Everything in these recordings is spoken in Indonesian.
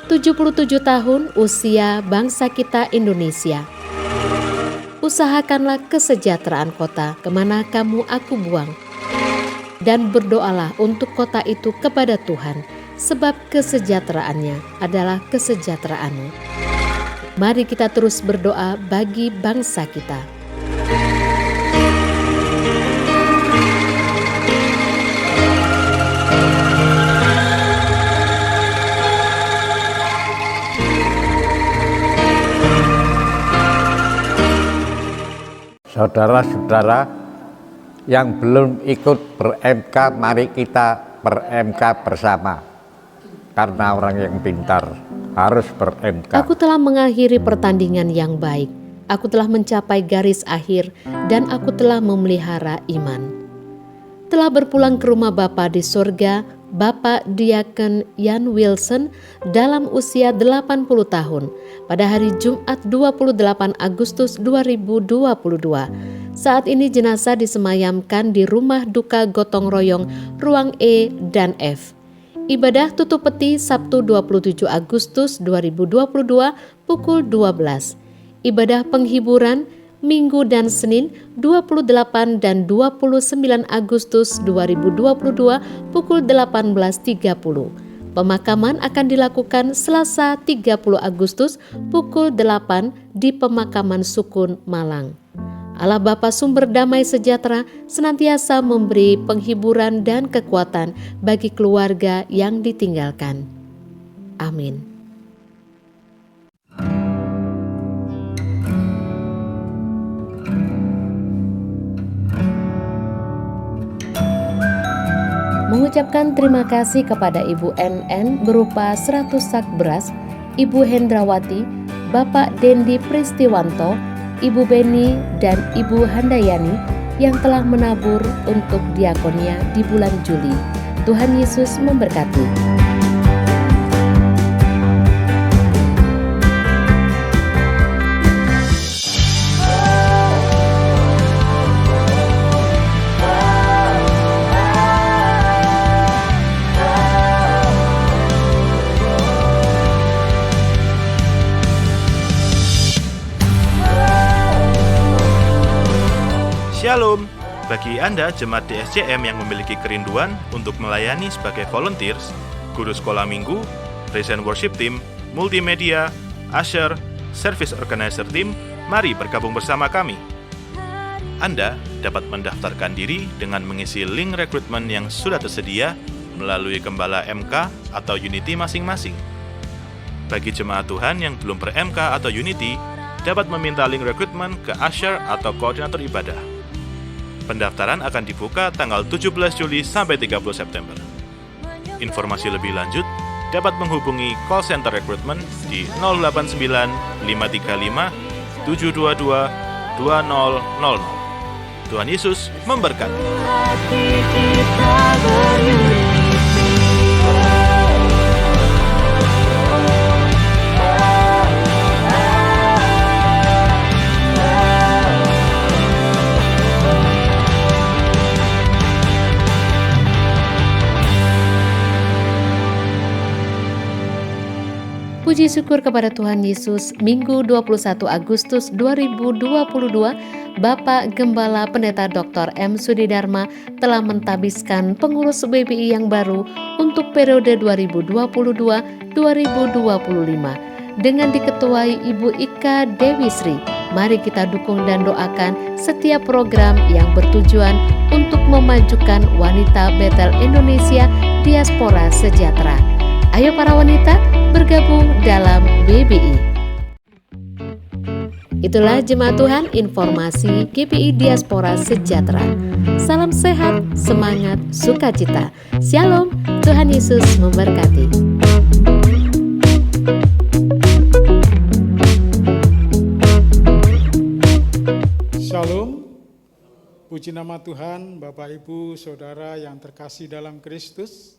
77 tahun usia bangsa kita Indonesia. Usahakanlah kesejahteraan kota kemana kamu aku buang. Dan berdoalah untuk kota itu kepada Tuhan, sebab kesejahteraannya adalah kesejahteraanmu. Mari kita terus berdoa bagi bangsa kita. Saudara-saudara yang belum ikut ber-MK, mari kita ber-MK bersama. Karena orang yang pintar harus ber-MK. Aku telah mengakhiri pertandingan yang baik. Aku telah mencapai garis akhir dan aku telah memelihara iman. Telah berpulang ke rumah Bapa di surga, Bapak Diaken Yan Wilson dalam usia 80 tahun pada hari Jumat 28 Agustus 2022. Saat ini jenazah disemayamkan di rumah duka gotong royong ruang E dan F. Ibadah tutup peti Sabtu 27 Agustus 2022 pukul 12. Ibadah penghiburan Minggu dan Senin 28 dan 29 Agustus 2022 pukul 18.30. Pemakaman akan dilakukan Selasa 30 Agustus pukul 8 di Pemakaman Sukun, Malang. Allah Bapa sumber damai sejahtera senantiasa memberi penghiburan dan kekuatan bagi keluarga yang ditinggalkan. Amin. Mengucapkan terima kasih kepada Ibu NN berupa 100 sak beras, Ibu Hendrawati, Bapak Dendi Pristiwanto, Ibu Beni, dan Ibu Handayani yang telah menabur untuk diakonia di bulan Juli. Tuhan Yesus memberkati. Shalom, bagi Anda jemaat DSCM yang memiliki kerinduan untuk melayani sebagai volunteers, guru sekolah minggu, praise and worship team, multimedia, usher, service organizer team, mari bergabung bersama kami. Anda dapat mendaftarkan diri dengan mengisi link rekrutmen yang sudah tersedia melalui Gembala MK atau Unity masing-masing. Bagi jemaat Tuhan yang belum ber-MK atau Unity, dapat meminta link rekrutmen ke usher atau koordinator ibadah. Pendaftaran akan dibuka tanggal 17 Juli sampai 30 September. Informasi lebih lanjut dapat menghubungi call center rekrutmen di 089 535 722 2000. Tuhan Yesus memberkati. Puji syukur kepada Tuhan Yesus, Minggu 21 Agustus 2022, Bapak Gembala Pendeta Dr. M. Sudidharma telah mentabiskan pengurus BBI yang baru untuk periode 2022-2025 dengan diketuai Ibu Ika Dewi Sri. Mari kita dukung dan doakan setiap program yang bertujuan untuk memajukan wanita Betel Indonesia Diaspora Sejahtera. Ayo para wanita bergabung dalam BBI. Itulah jemaat Tuhan informasi GPI Diaspora Sejahtera. Salam sehat, semangat, sukacita. Shalom, Tuhan Yesus memberkati. Shalom, puji nama Tuhan, Bapak Ibu Saudara yang terkasih dalam Kristus.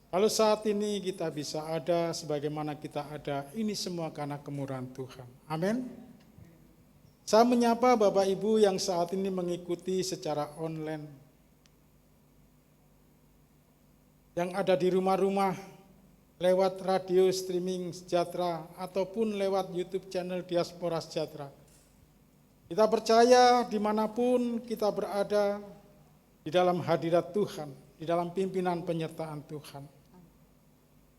Kalau saat ini kita bisa ada sebagaimana kita ada, ini semua karena kemurahan Tuhan. Amin. Saya menyapa Bapak Ibu yang saat ini mengikuti secara online, yang ada di rumah-rumah, lewat radio streaming Sejahtera ataupun lewat YouTube channel Diaspora Sejahtera. Kita percaya dimanapun kita berada di dalam hadirat Tuhan, di dalam pimpinan penyertaan Tuhan.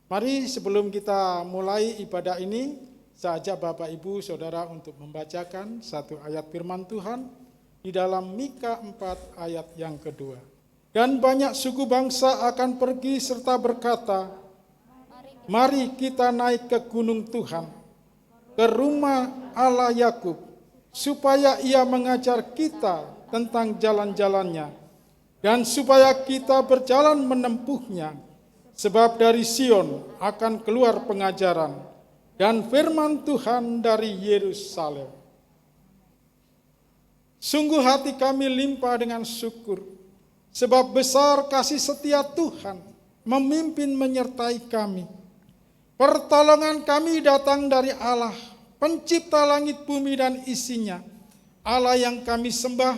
Mari sebelum kita mulai ibadah ini, saya ajak Bapak Ibu Saudara untuk membacakan satu ayat firman Tuhan di dalam Mika 4 ayat yang kedua. Dan banyak suku bangsa akan pergi serta berkata, mari kita naik ke gunung Tuhan, ke rumah Allah Yakub, supaya ia mengajar kita tentang jalan-jalannya, dan supaya kita berjalan menempuhnya, sebab dari Sion akan keluar pengajaran, dan firman Tuhan dari Yerusalem. Sungguh hati kami limpah dengan syukur, sebab besar kasih setia Tuhan memimpin menyertai kami. Pertolongan kami datang dari Allah, pencipta langit bumi dan isinya, Allah yang kami sembah,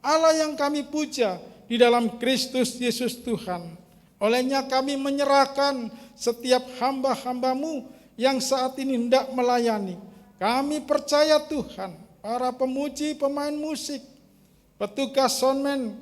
Allah yang kami puja di dalam Kristus Yesus Tuhan. Olehnya kami menyerahkan setiap hamba-hambamu yang saat ini hendak melayani. Kami percaya Tuhan, para pemuji, pemain musik, petugas soundman,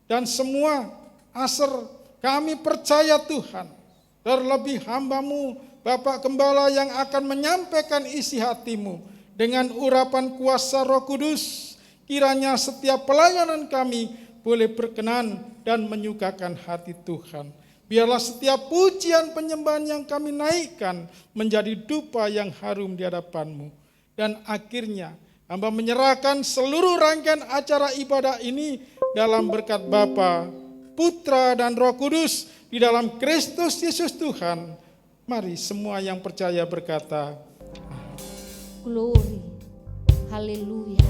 dan semua aser, kami percaya Tuhan, terlebih hambamu Bapak Gembala yang akan menyampaikan isi hatimu dengan urapan kuasa Roh Kudus, kiranya setiap pelayanan kami boleh berkenan dan menyukakan hati Tuhan. Biarlah setiap pujian penyembahan yang kami naikkan menjadi dupa yang harum di hadapan-Mu. Dan akhirnya hamba menyerahkan seluruh rangkaian acara ibadah ini dalam berkat Bapa, Putra, dan Roh Kudus di dalam Kristus Yesus Tuhan. Mari semua yang percaya berkata, Glory, haleluya.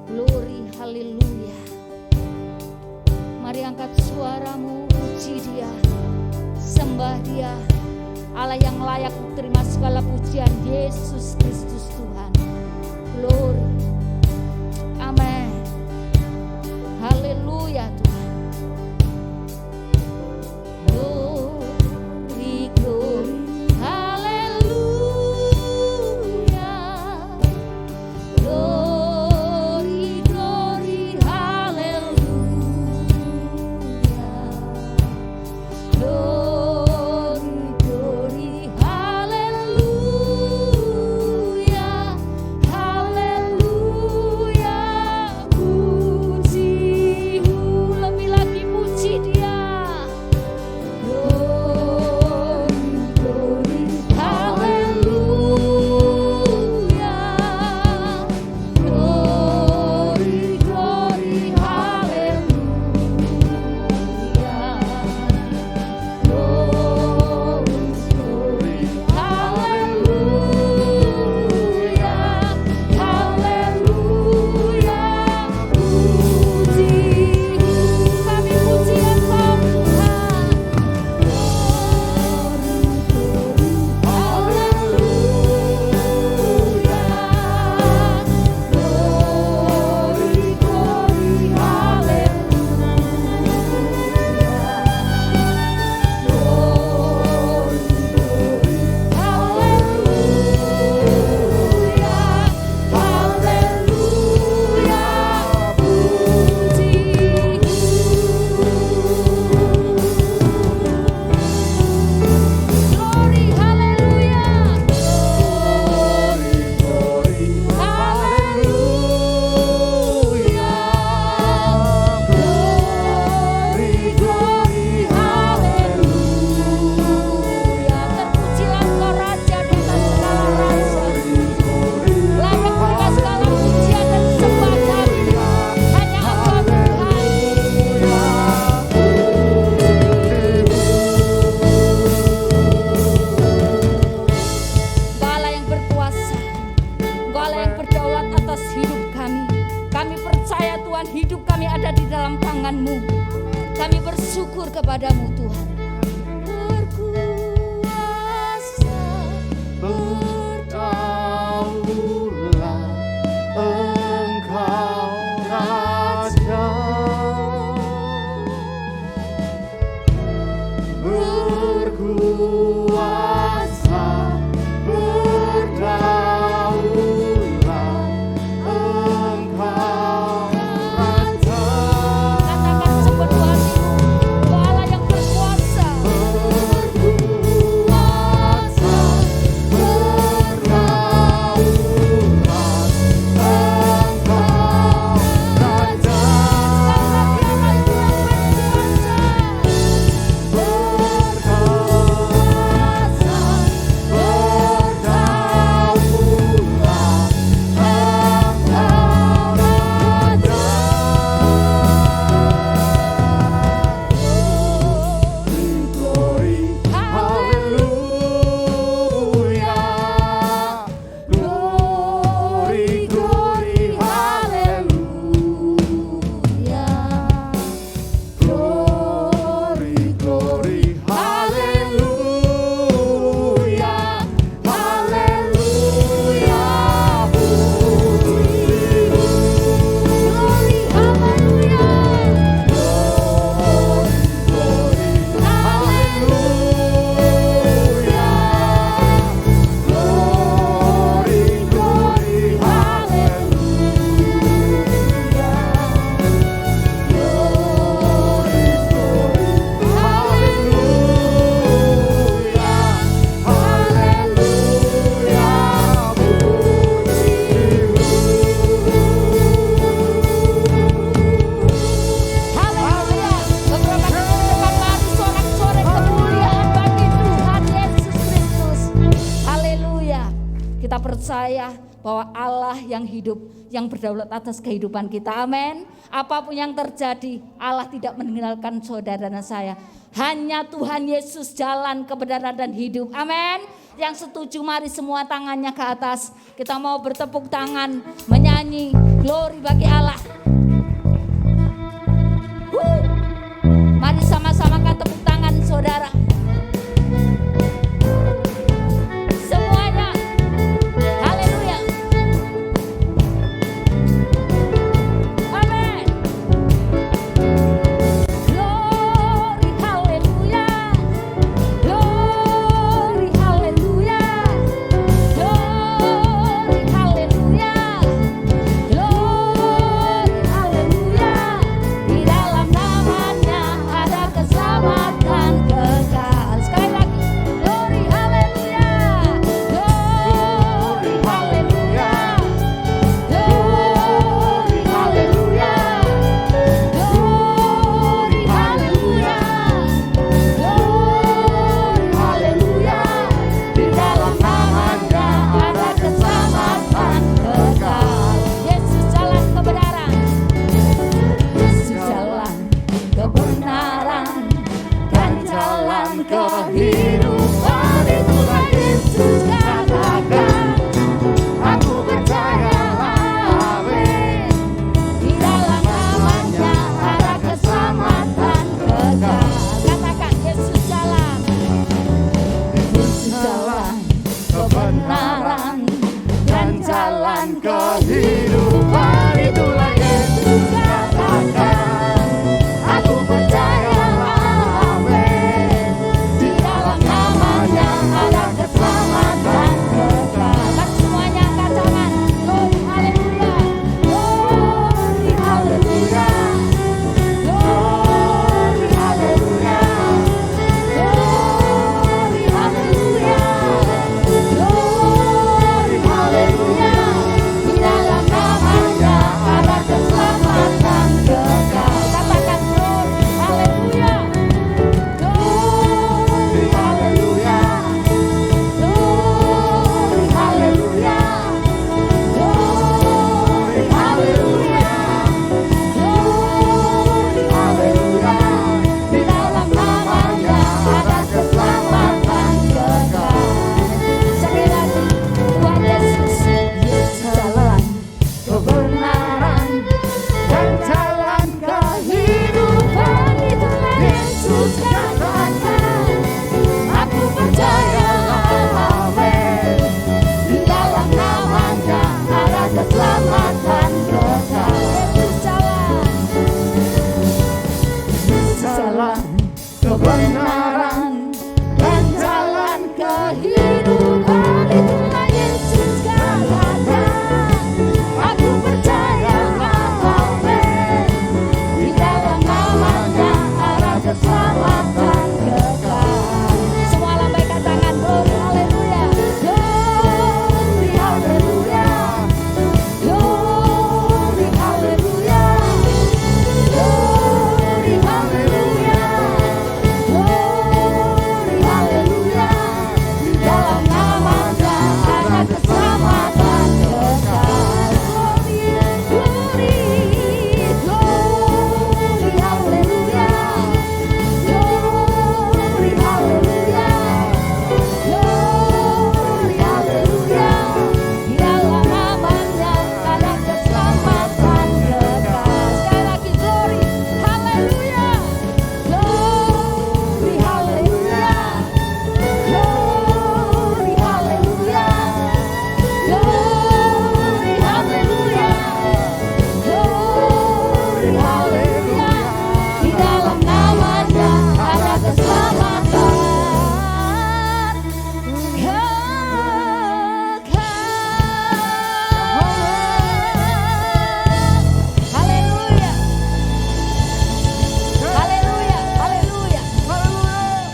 Glory, haleluya. Mari angkat suaramu, puji Dia, sembah Dia, Allah yang layak terima segala pujian, Yesus Kristus Tuhan. Glory, amin. Haleluya Tuhan. Glory, glory, haleluya. Glory, glory, haleluya. Glory, glory, haleluya. Haleluya. Puji, lebih lagi puji Dia. Glory, glory, haleluya. Glory, glory, haleluya. Glory, glory, haleluya. Haleluya. Puji, kami puji Engkau Tuhan. Glory, haleluya. Haleluya. Glory, glory, haleluya. Terpujilah Engkau Raja di atas segala raja. Layak terima segala pujian dan sembah kami. Hanya Engkau Tuhan. Engkau Allah yang berkuasa, Engkau Allah yang berdaulat atas hidup kami. Kami percaya Tuhan, hidup kami ada di dalam tangan-Mu. Kami bersyukur kepadamu Tuhan. Berkuasa, berdaulat Engkau Raja, berkuasa Kita percaya bahwa Allah yang hidup, yang berdaulat atas kehidupan kita. Amin. Apapun yang terjadi, Allah tidak meninggalkan saudara dan saya. Hanya Tuhan Yesus jalan kebenaran dan hidup. Amin. Yang setuju mari semua tangannya ke atas. Kita mau bertepuk tangan, menyanyi glory bagi Allah. Mari sama-sama kan tepuk tangan saudara. Semuanya. Haleluya. Amin. Glory haleluya. Glory haleluya. Glory haleluya. Glory haleluya. Di dalam namanya ada keselamatan kekal. Sekali lagi. Glory haleluya. Glory haleluya. Glory haleluya. Glory haleluya. Glory haleluya. Di dalam namanya ada keselamatan kekal. Yesus jalan kebenaran. Yesus jalan kebenaran dan jalan kehidupan. Itulah Yesus katakan. Aku percaya, amin. Di dalam namanya ada keselamatan kekal. Katakan Yesus jalan. Yesus jalan kebenaran dan jalan kehidupan. Itulah Yesus katakan. Aku percaya, amin. Di dalam namanya ada keselamatan kekal. Kan semuanya angkat tangan. Glory haleluya. Glory haleluya. Glory haleluya. Glory haleluya. Glory haleluya. Di dalam namanya ada keselamatan kekal. Katakan glory haleluya. Glory haleluya. Glory haleluya. Glory haleluya. Glory haleluya. Di dalam namanya ada keselamatan kekal. Sekali lagi, Tuhan Yesus, Yesus jalan kebenaran dan jalan kehidupan. Itulah Yesus katakan. Aku percaya, amin. Di dalam namanya ada keselamatan kekal. Yesus jalan. Yesus jalan kebenaran dan jalan kehidupan. Itulah Yesus katakan. Aku percaya, amin. Di dalam namanya ada keselamatan kekal. Semua lambaikan tangan. Glory haleluya. Glory haleluya. Glory haleluya. Glory haleluya. Glory haleluya. Di dalam namanya ada keselamatan kekal. Glory, glory, glory haleluya. Glory haleluya. Glory haleluya. Di dalam namanya ada keselamatan kekal. Sekali lagi glory haleluya. Glory haleluya. Glory haleluya. Glory haleluya. Glory haleluya. Di dalam namanya ada keselamatan kekal. Haleluya. Haleluya. Haleluya.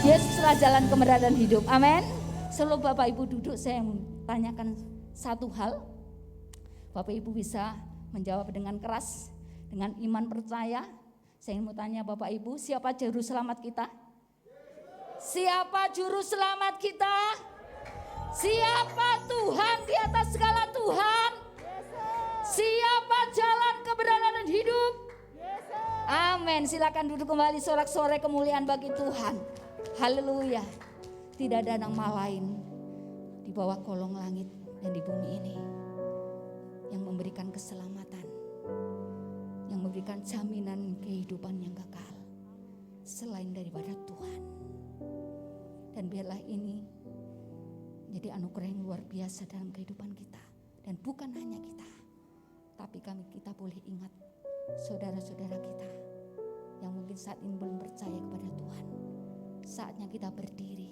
Yesuslah jalan kebenaran dan hidup. Amin. Sebelum Bapak Ibu duduk, saya mau tanyakan satu hal. Bapak Ibu bisa menjawab dengan keras, dengan iman percaya. Saya mau tanya Bapak Ibu, siapa juru selamat kita? Siapa juru selamat kita? Siapa Tuhan di atas segala Tuhan? Siapa jalan kebenaran dan hidup? Amin. Silakan duduk kembali, sorak-sorai kemuliaan bagi Tuhan. Haleluya. Tidak ada nama lain di bawah kolong langit dan di bumi ini yang memberikan keselamatan, yang memberikan jaminan kehidupan yang kekal selain daripada Tuhan. Dan biarlah ini jadi anugerah yang luar biasa dalam kehidupan kita. Dan bukan hanya kita, tapi kita boleh ingat saudara-saudara kita yang mungkin saat ini belum percaya kepada Tuhan. Saatnya kita berdiri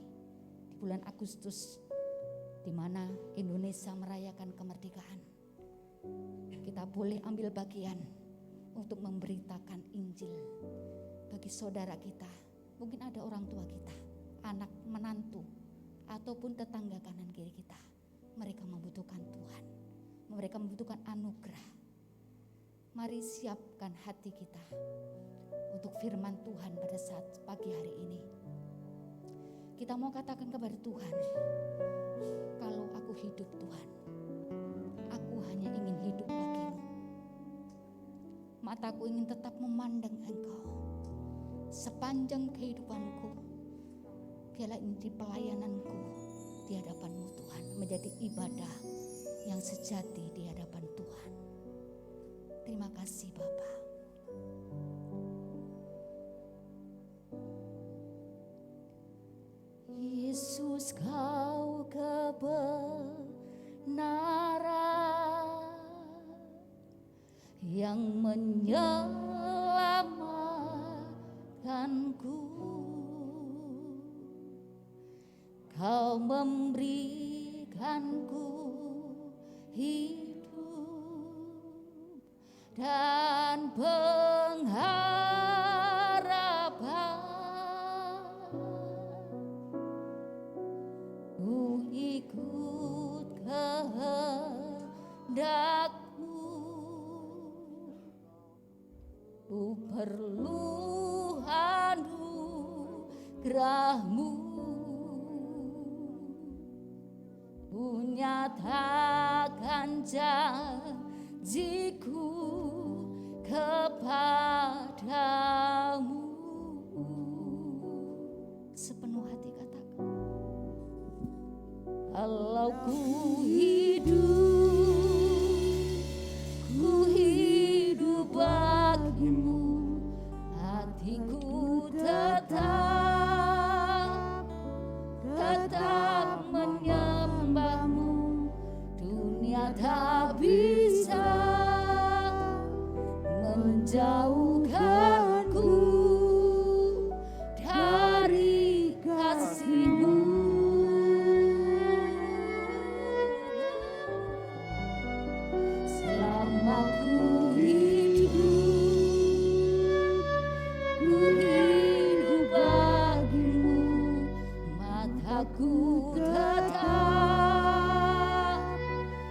di bulan Agustus, di mana Indonesia merayakan kemerdekaan. Kita boleh ambil bagian untuk memberitakan Injil bagi saudara kita. Mungkin ada orang tua kita, anak menantu, ataupun tetangga kanan kiri kita. Mereka membutuhkan Tuhan, mereka membutuhkan anugerah. Mari siapkan hati kita untuk firman Tuhan pada saat pagi hari ini. Kita mau katakan kepada Tuhan, kalau aku hidup Tuhan, aku hanya ingin hidup bagimu. Mataku ingin tetap memandang Engkau sepanjang kehidupanku. Biarlah ini di pelayananku di hadapan-Mu Tuhan, menjadi ibadah yang sejati di hadapan Tuhan. Terima kasih Bapa. Yesus, Kau kebenaran yang menyelamatkanku. Kau memberikanku hidup dan pengharapan. Ku ikut kehendak-Mu, ku perlu anugerah-Mu. Ku nyatakan janjiku kepadamu. Sepenuh hati katakan, kalau ku hidup bagimu, hatiku tetap menyembah-Mu. Dunia tak bisa menjauhkanku dari kasih-Mu. Selama ku hidup bagimu, mataku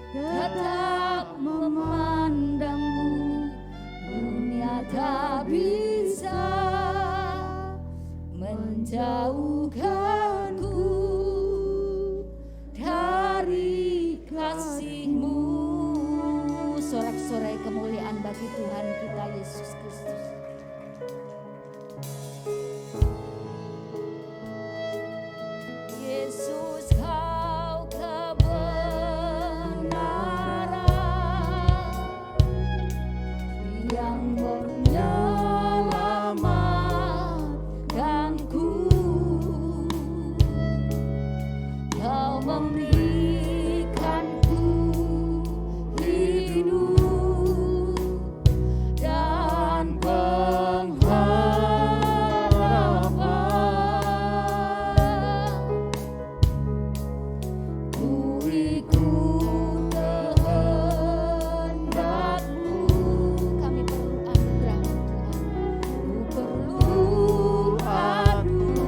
tetap memandang-Mu. Dunia tak bisa menjauhkanku dari kasih-Mu. Sorak-sorai kemuliaan bagi Tuhan kita Yesus Kristus. Yesus, Kau kebenaran yang menyelamatkanku. Kau memberikanku hidup dan pengharapan. Ku ikut kehendak-Mu. Kami perlu anugerah-Mu Tuhan. Ku perlu anugerah-Mu.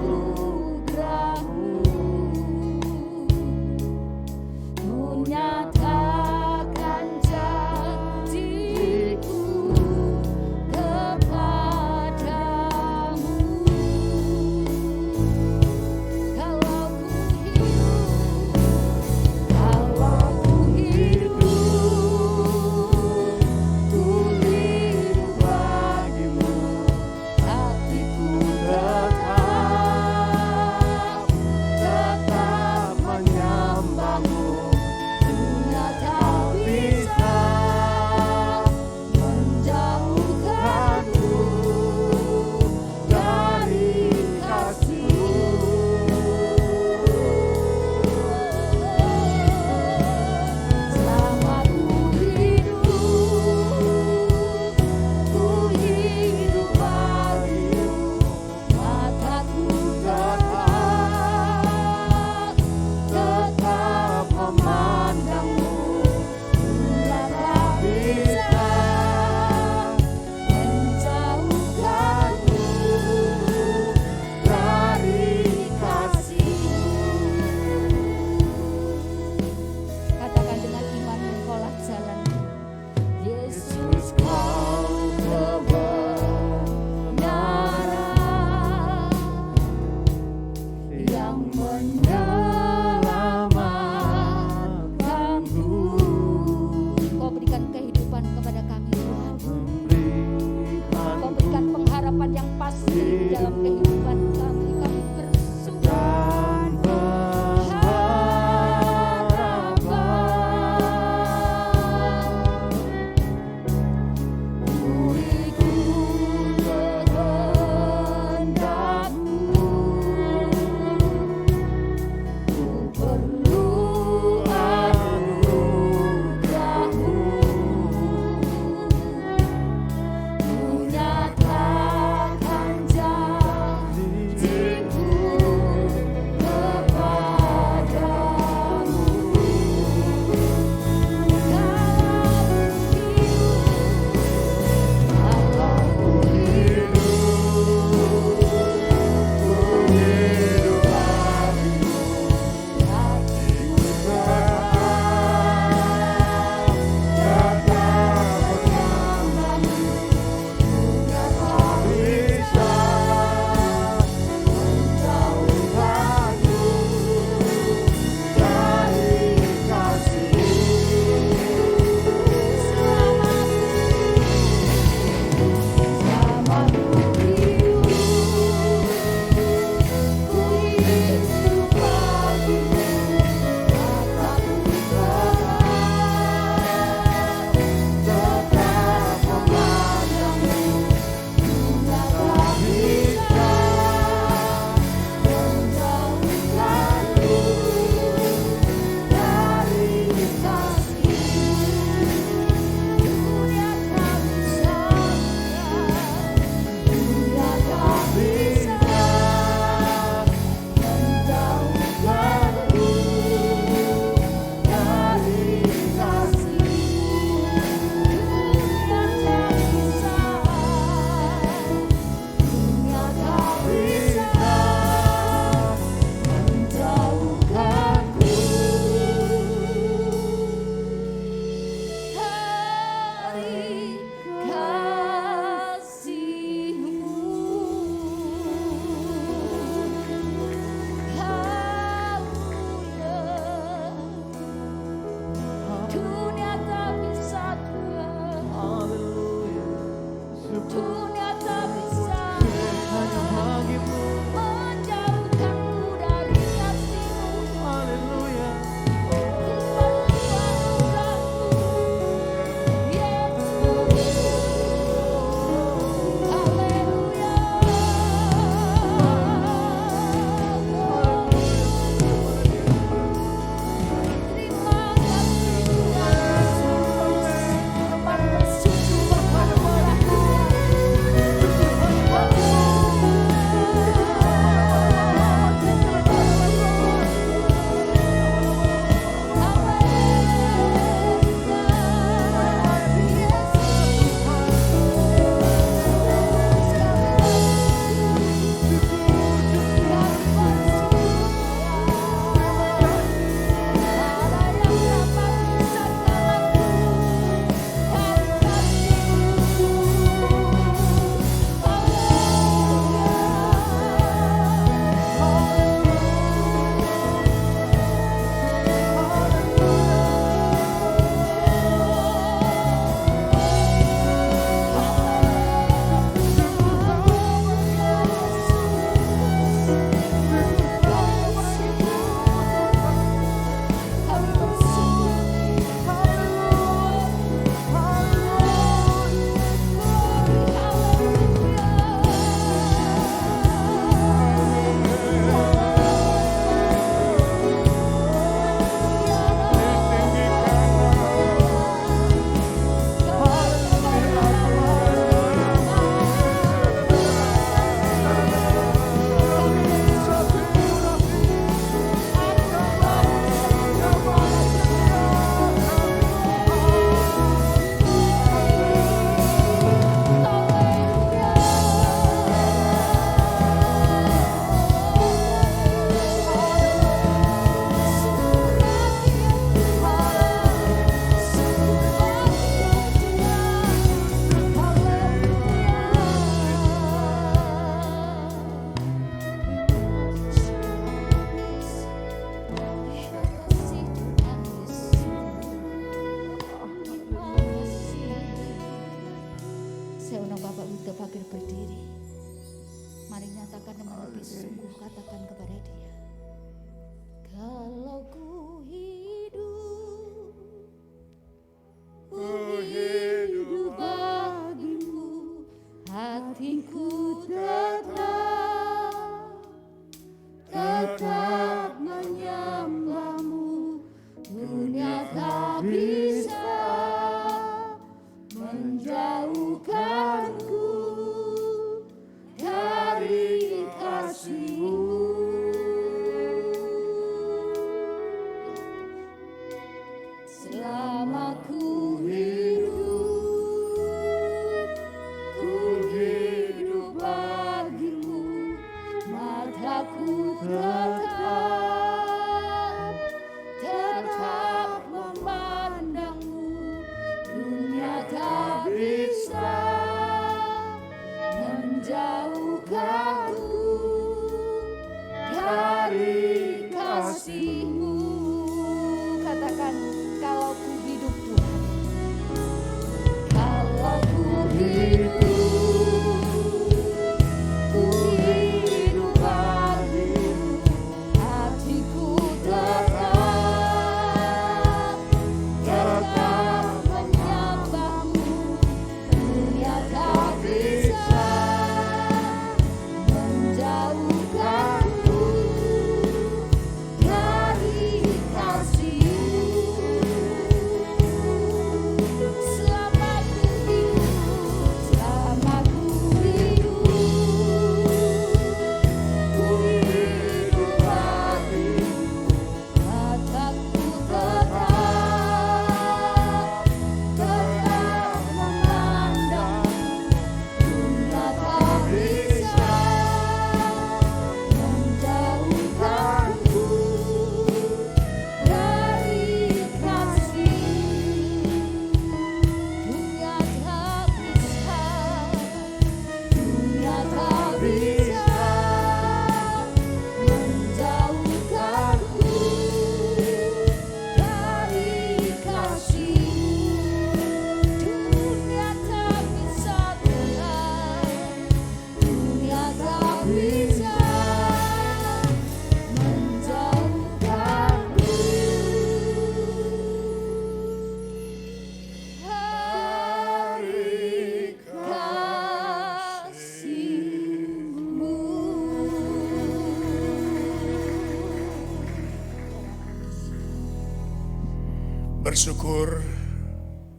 bersyukur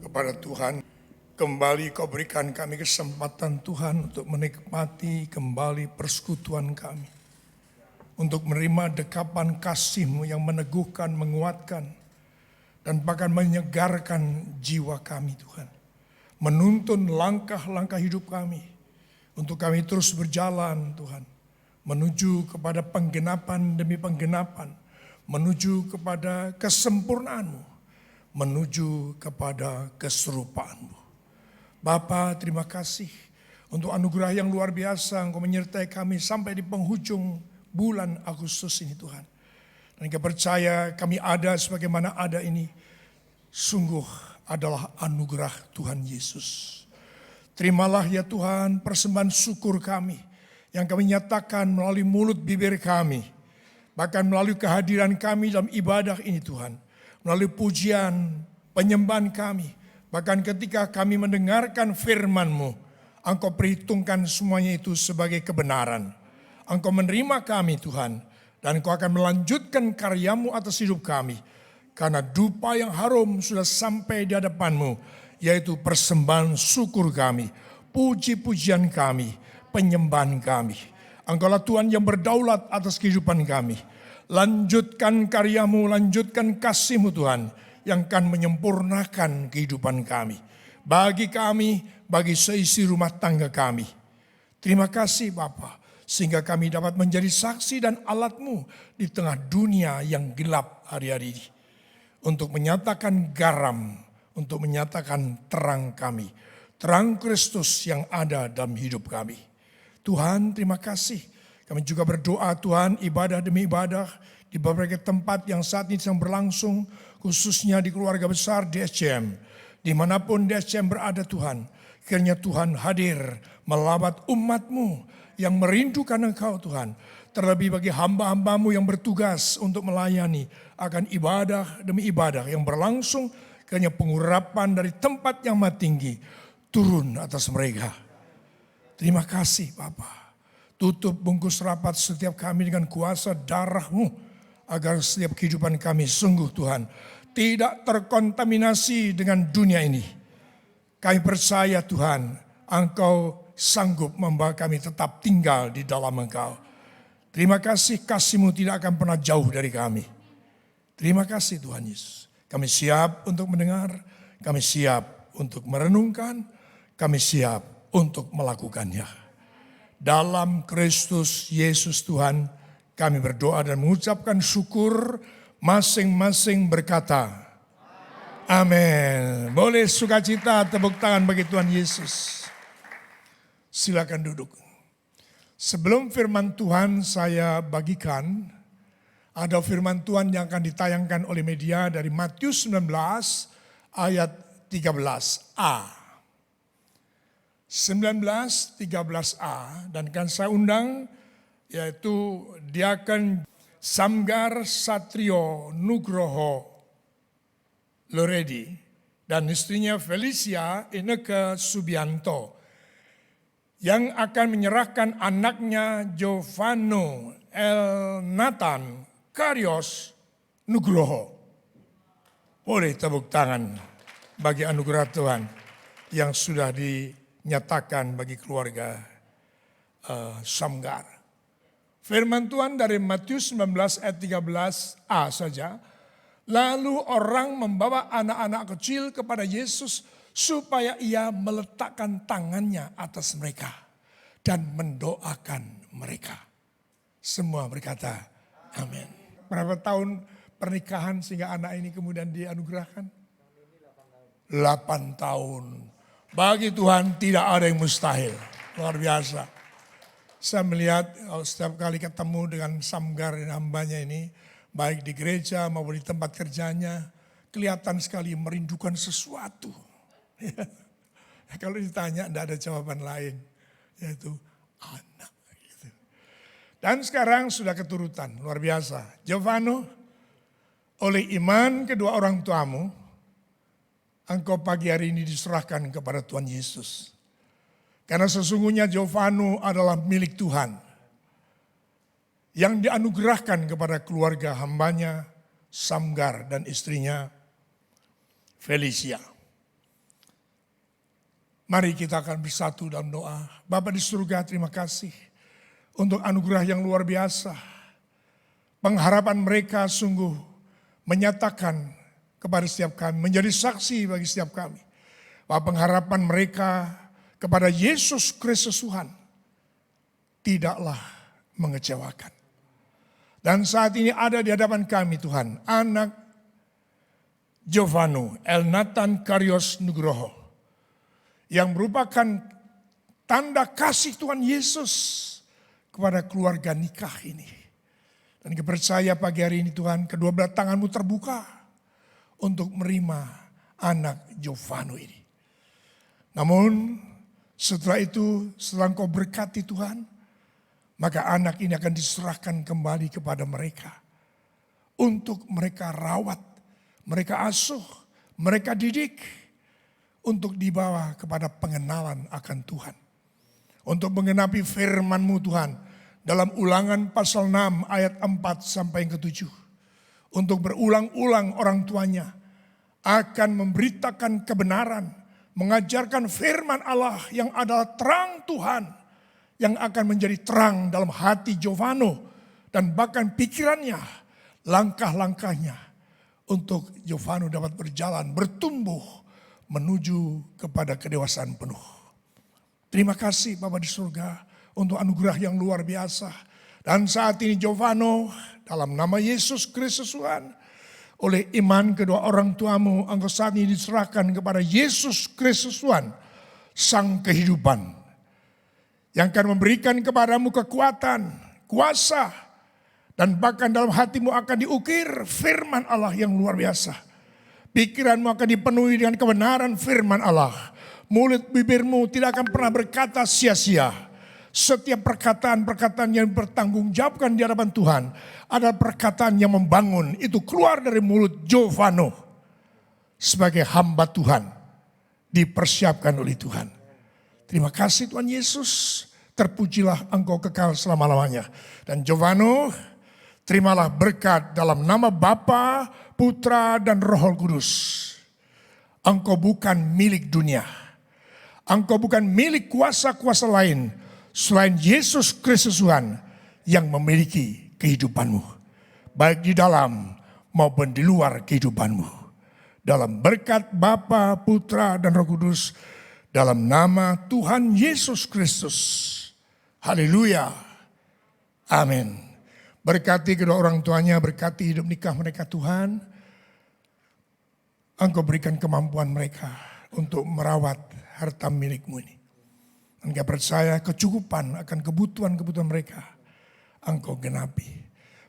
kepada Tuhan. Kembali Kau berikan kami kesempatan Tuhan untuk menikmati kembali persekutuan kami. Untuk menerima dekapan kasih-Mu yang meneguhkan, menguatkan, dan bahkan menyegarkan jiwa kami Tuhan. Menuntun langkah-langkah hidup kami. Untuk kami terus berjalan Tuhan. Menuju kepada penggenapan demi penggenapan. Menuju kepada kesempurnaan-Mu. Menuju kepada keserupaan-Mu. Bapa, terima kasih untuk anugerah yang luar biasa Engkau menyertai kami sampai di penghujung bulan Agustus ini Tuhan. Dan Engkau percaya kami ada sebagaimana ada ini sungguh adalah anugerah Tuhan Yesus. Terimalah ya Tuhan persembahan syukur kami yang kami nyatakan melalui mulut bibir kami. Bahkan melalui kehadiran kami dalam ibadah ini Tuhan. Melalui pujian, penyembahan kami. Bahkan ketika kami mendengarkan firman-Mu, Engkau perhitungkan semuanya itu sebagai kebenaran. Engkau menerima kami Tuhan, dan Engkau akan melanjutkan karya-Mu atas hidup kami. Karena dupa yang harum sudah sampai di hadapan-Mu, yaitu persembahan syukur kami, puji-pujian kami, penyembahan kami. Engkaulah Tuhan yang berdaulat atas kehidupan kami. Lanjutkan karya-Mu, lanjutkan kasih-Mu Tuhan, yang akan menyempurnakan kehidupan kami. Bagi kami, bagi seisi rumah tangga kami. Terima kasih Bapa, sehingga kami dapat menjadi saksi dan alat-Mu di tengah dunia yang gelap hari-hari ini. Untuk menyatakan garam, untuk menyatakan terang kami. Terang Kristus yang ada dalam hidup kami. Tuhan terima kasih. Kami juga berdoa Tuhan ibadah demi ibadah di berbagai tempat yang saat ini sedang berlangsung. Khususnya di keluarga besar DSCM. Dimanapun DSCM berada Tuhan. Kiranya Tuhan hadir melawat umat-Mu yang merindukan Engkau Tuhan. Terlebih bagi hamba-hamba-Mu yang bertugas untuk melayani akan ibadah demi ibadah yang berlangsung. Kiranya pengurapan dari tempat yang maha tinggi turun atas mereka. Terima kasih Bapa. Tutup bungkus rapat setiap kami dengan kuasa darah-Mu. Agar setiap kehidupan kami sungguh Tuhan tidak terkontaminasi dengan dunia ini. Kami percaya Tuhan Engkau sanggup membawa kami tetap tinggal di dalam Engkau. Terima kasih kasih-Mu tidak akan pernah jauh dari kami. Terima kasih Tuhan Yesus. Kami siap untuk mendengar, kami siap untuk merenungkan, kami siap untuk melakukannya. Dalam Kristus Yesus Tuhan, kami berdoa dan mengucapkan syukur, masing-masing berkata, amin. Boleh sukacita, tepuk tangan bagi Tuhan Yesus. Silakan duduk. Sebelum firman Tuhan saya bagikan, ada firman Tuhan yang akan ditayangkan oleh media dari Matius 19 ayat 13a. 19:13a, dan kan saya undang yaitu Diaken Samgar Satrio Nugroho Loredi dan istrinya Felicia Ineke Subianto yang akan menyerahkan anaknya Giovanno El Nathan Karyos Nugroho. Boleh tepuk tangan bagi anugerah Tuhan yang sudah dinyatakan bagi keluarga Samgar. Firman Tuhan dari Matius 19 ayat 13a saja. Lalu orang membawa anak-anak kecil kepada Yesus supaya ia meletakkan tangannya atas mereka dan mendoakan mereka. Semua berkata amin. Berapa tahun pernikahan sehingga anak ini kemudian dianugerahkan? 8 tahun. Bagi Tuhan tidak ada yang mustahil. Luar biasa. Saya melihat setiap kali ketemu dengan Samgar dan hambanya ini, baik di gereja maupun di tempat kerjanya, kelihatan sekali merindukan sesuatu. Kalau ditanya tidak ada jawaban lain, yaitu anak. Gitu. Dan sekarang sudah keturutan, luar biasa. Giovanno, oleh iman kedua orang tuamu, engkau pagi hari ini diserahkan kepada Tuhan Yesus. Karena sesungguhnya Giovanno adalah milik Tuhan. Yang dianugerahkan kepada keluarga hambanya, Samgar dan istrinya. Felicia. Mari kita akan bersatu dalam doa. Bapa di surga, terima kasih untuk anugerah yang luar biasa. Pengharapan mereka sungguh menyatakan kepada setiap kami, menjadi saksi bagi setiap kami, bahwa pengharapan mereka kepada Yesus Kristus Tuhan tidaklah mengecewakan. Dan saat ini ada di hadapan kami Tuhan, anak Jovano Elnatan Karyos Nugroho, yang merupakan tanda kasih Tuhan Yesus kepada keluarga nikah ini. Dan percaya pagi hari ini Tuhan, kedua belah tangan-Mu terbuka untuk menerima anak Jovano ini. Namun setelah itu, setelah Engkau berkati Tuhan, maka anak ini akan diserahkan kembali kepada mereka. Untuk mereka rawat, mereka asuh, mereka didik. Untuk dibawa kepada pengenalan akan Tuhan. Untuk mengenapi firman-Mu Tuhan. Dalam Ulangan pasal 6 ayat 4 sampai yang ke-7. Untuk berulang-ulang orang tuanya akan memberitakan kebenaran. Mengajarkan firman Allah yang adalah terang Tuhan. Yang akan menjadi terang dalam hati Jovano dan bahkan pikirannya, langkah-langkahnya untuk Jovano dapat berjalan, bertumbuh menuju kepada kedewasaan penuh. Terima kasih Bapa di surga untuk anugerah yang luar biasa. Dan saat ini Jovano dalam nama Yesus Kristus Tuhan, oleh iman kedua orang tuamu, engkau saat ini diserahkan kepada Yesus Kristus Tuhan, Sang Kehidupan, yang akan memberikan kepadamu kekuatan, kuasa, dan bahkan dalam hatimu akan diukir firman Allah yang luar biasa. Pikiranmu akan dipenuhi dengan kebenaran firman Allah. Mulut bibirmu tidak akan pernah berkata sia-sia. Setiap perkataan-perkataan yang bertanggungjawabkan di hadapan Tuhan adalah perkataan yang membangun. Itu keluar dari mulut Jovano sebagai hamba Tuhan, dipersiapkan oleh Tuhan. Terima kasih Tuhan Yesus, terpujilah Engkau kekal selama-lamanya. Dan Jovano, terimalah berkat dalam nama Bapa, Putra, dan Roh Kudus. Engkau bukan milik dunia. Engkau bukan milik kuasa-kuasa lain selain Yesus Kristus Tuhan yang memiliki kehidupanmu. Baik di dalam maupun di luar kehidupanmu. Dalam berkat Bapa, Putra, dan Roh Kudus. Dalam nama Tuhan Yesus Kristus. Haleluya. Amin. Berkati kedua orang tuanya, berkati hidup nikah mereka Tuhan. Engkau berikan kemampuan mereka untuk merawat harta milik-Mu ini. Engkau percaya kecukupan akan kebutuhan-kebutuhan mereka. Engkau genapi.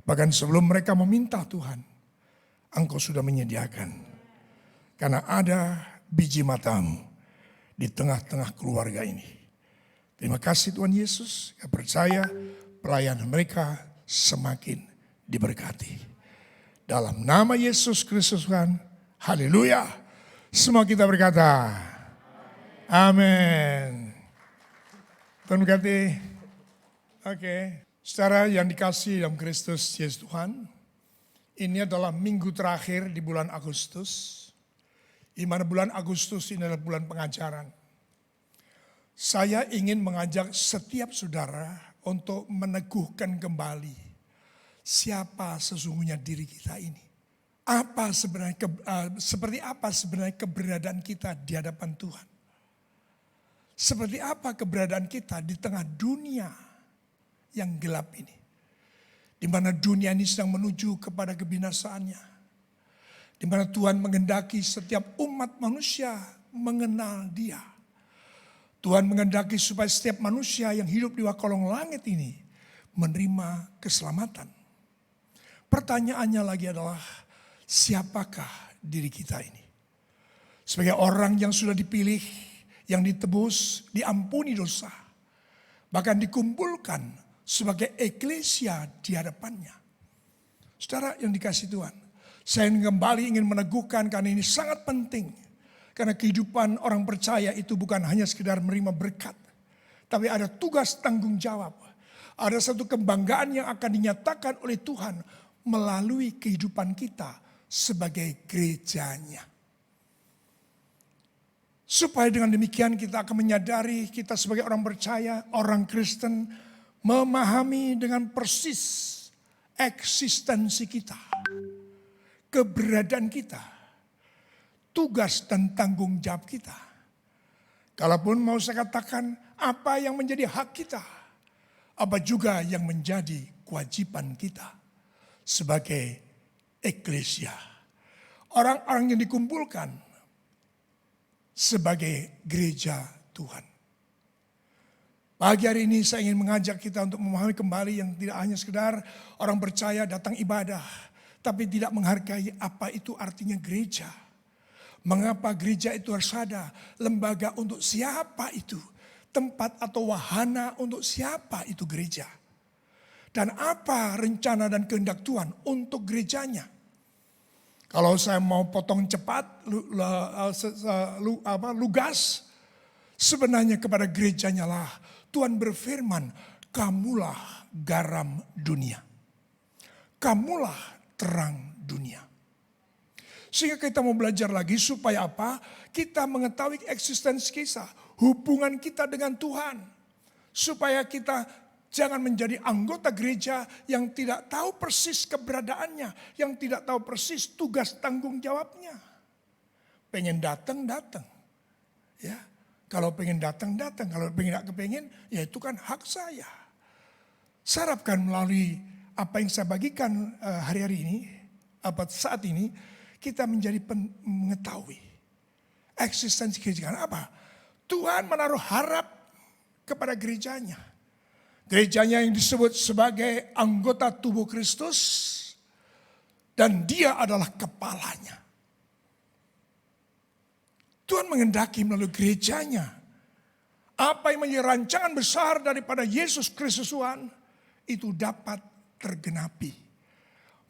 Bahkan sebelum mereka meminta Tuhan, Engkau sudah menyediakan. Karena ada biji mata-Mu di tengah-tengah keluarga ini. Terima kasih Tuhan Yesus. Saya percaya pelayanan mereka semakin diberkati. Dalam nama Yesus Kristus Tuhan. Haleluya. Semua kita berkata. Amin. Tuhan berkati. Oke. Saudara yang dikasihi dalam Kristus Yesus Tuhan. Ini adalah minggu terakhir di bulan Agustus. Di mana bulan Agustus ini adalah bulan pengajaran. Saya ingin mengajak setiap saudara untuk meneguhkan kembali siapa sesungguhnya diri kita ini. Seperti apa sebenarnya keberadaan kita di hadapan Tuhan. Seperti apa keberadaan kita di tengah dunia yang gelap ini. Di mana dunia ini sedang menuju kepada kebinasaannya. Di mana Tuhan menghendaki setiap umat manusia mengenal Dia. Tuhan menghendaki supaya setiap manusia yang hidup di bawah kolong langit ini menerima keselamatan. Pertanyaannya lagi adalah, siapakah diri kita ini? Sebagai orang yang sudah dipilih, yang ditebus, diampuni dosa. Bahkan dikumpulkan sebagai eklesia di hadapannya. Saudara yang dikasihi Tuhan. Saya kembali ingin meneguhkan karena ini sangat penting. Karena kehidupan orang percaya itu bukan hanya sekedar menerima berkat. Tapi ada tugas tanggung jawab. Ada satu kebanggaan yang akan dinyatakan oleh Tuhan melalui kehidupan kita sebagai gerejanya. Supaya dengan demikian kita akan menyadari kita sebagai orang percaya, orang Kristen, memahami dengan persis eksistensi kita, keberadaan kita, tugas dan tanggung jawab kita. Kalaupun mau saya katakan apa yang menjadi hak kita, apa juga yang menjadi kewajiban kita sebagai eklesia. Orang-orang yang dikumpulkan sebagai gereja Tuhan. Pagi hari ini saya ingin mengajak kita untuk memahami kembali yang tidak hanya sekedar orang percaya datang ibadah, tapi tidak menghargai apa itu artinya gereja. Mengapa gereja itu harus ada? Lembaga untuk siapa itu? Tempat atau wahana untuk siapa itu gereja? Dan apa rencana dan kehendak Tuhan untuk gerejanya? Kalau saya mau potong cepat, lugas, sebenarnya kepada gerejanya lah Tuhan berfirman, kamulah garam dunia. Kamulah terang dunia. Sehingga kita mau belajar lagi supaya apa? Kita mengetahui eksistensi kita, hubungan kita dengan Tuhan. Supaya kita jangan menjadi anggota gereja yang tidak tahu persis keberadaannya, yang tidak tahu persis tugas tanggung jawabnya. Pengen datang, ya. Kalau pengen datang, kalau pengen gak kepengen, ya itu kan hak saya. Saya harapkan melalui apa yang saya bagikan hari-hari ini, saat ini, kita menjadi mengetahui eksistensi gereja. Apa? Tuhan menaruh harap kepada gerejanya. Gerejanya yang disebut sebagai anggota tubuh Kristus. Dan dia adalah kepalanya. Tuhan mengendaki melalui gerejanya. Apa yang menjadi rancangan besar daripada Yesus Kristus Tuhan. Itu dapat tergenapi.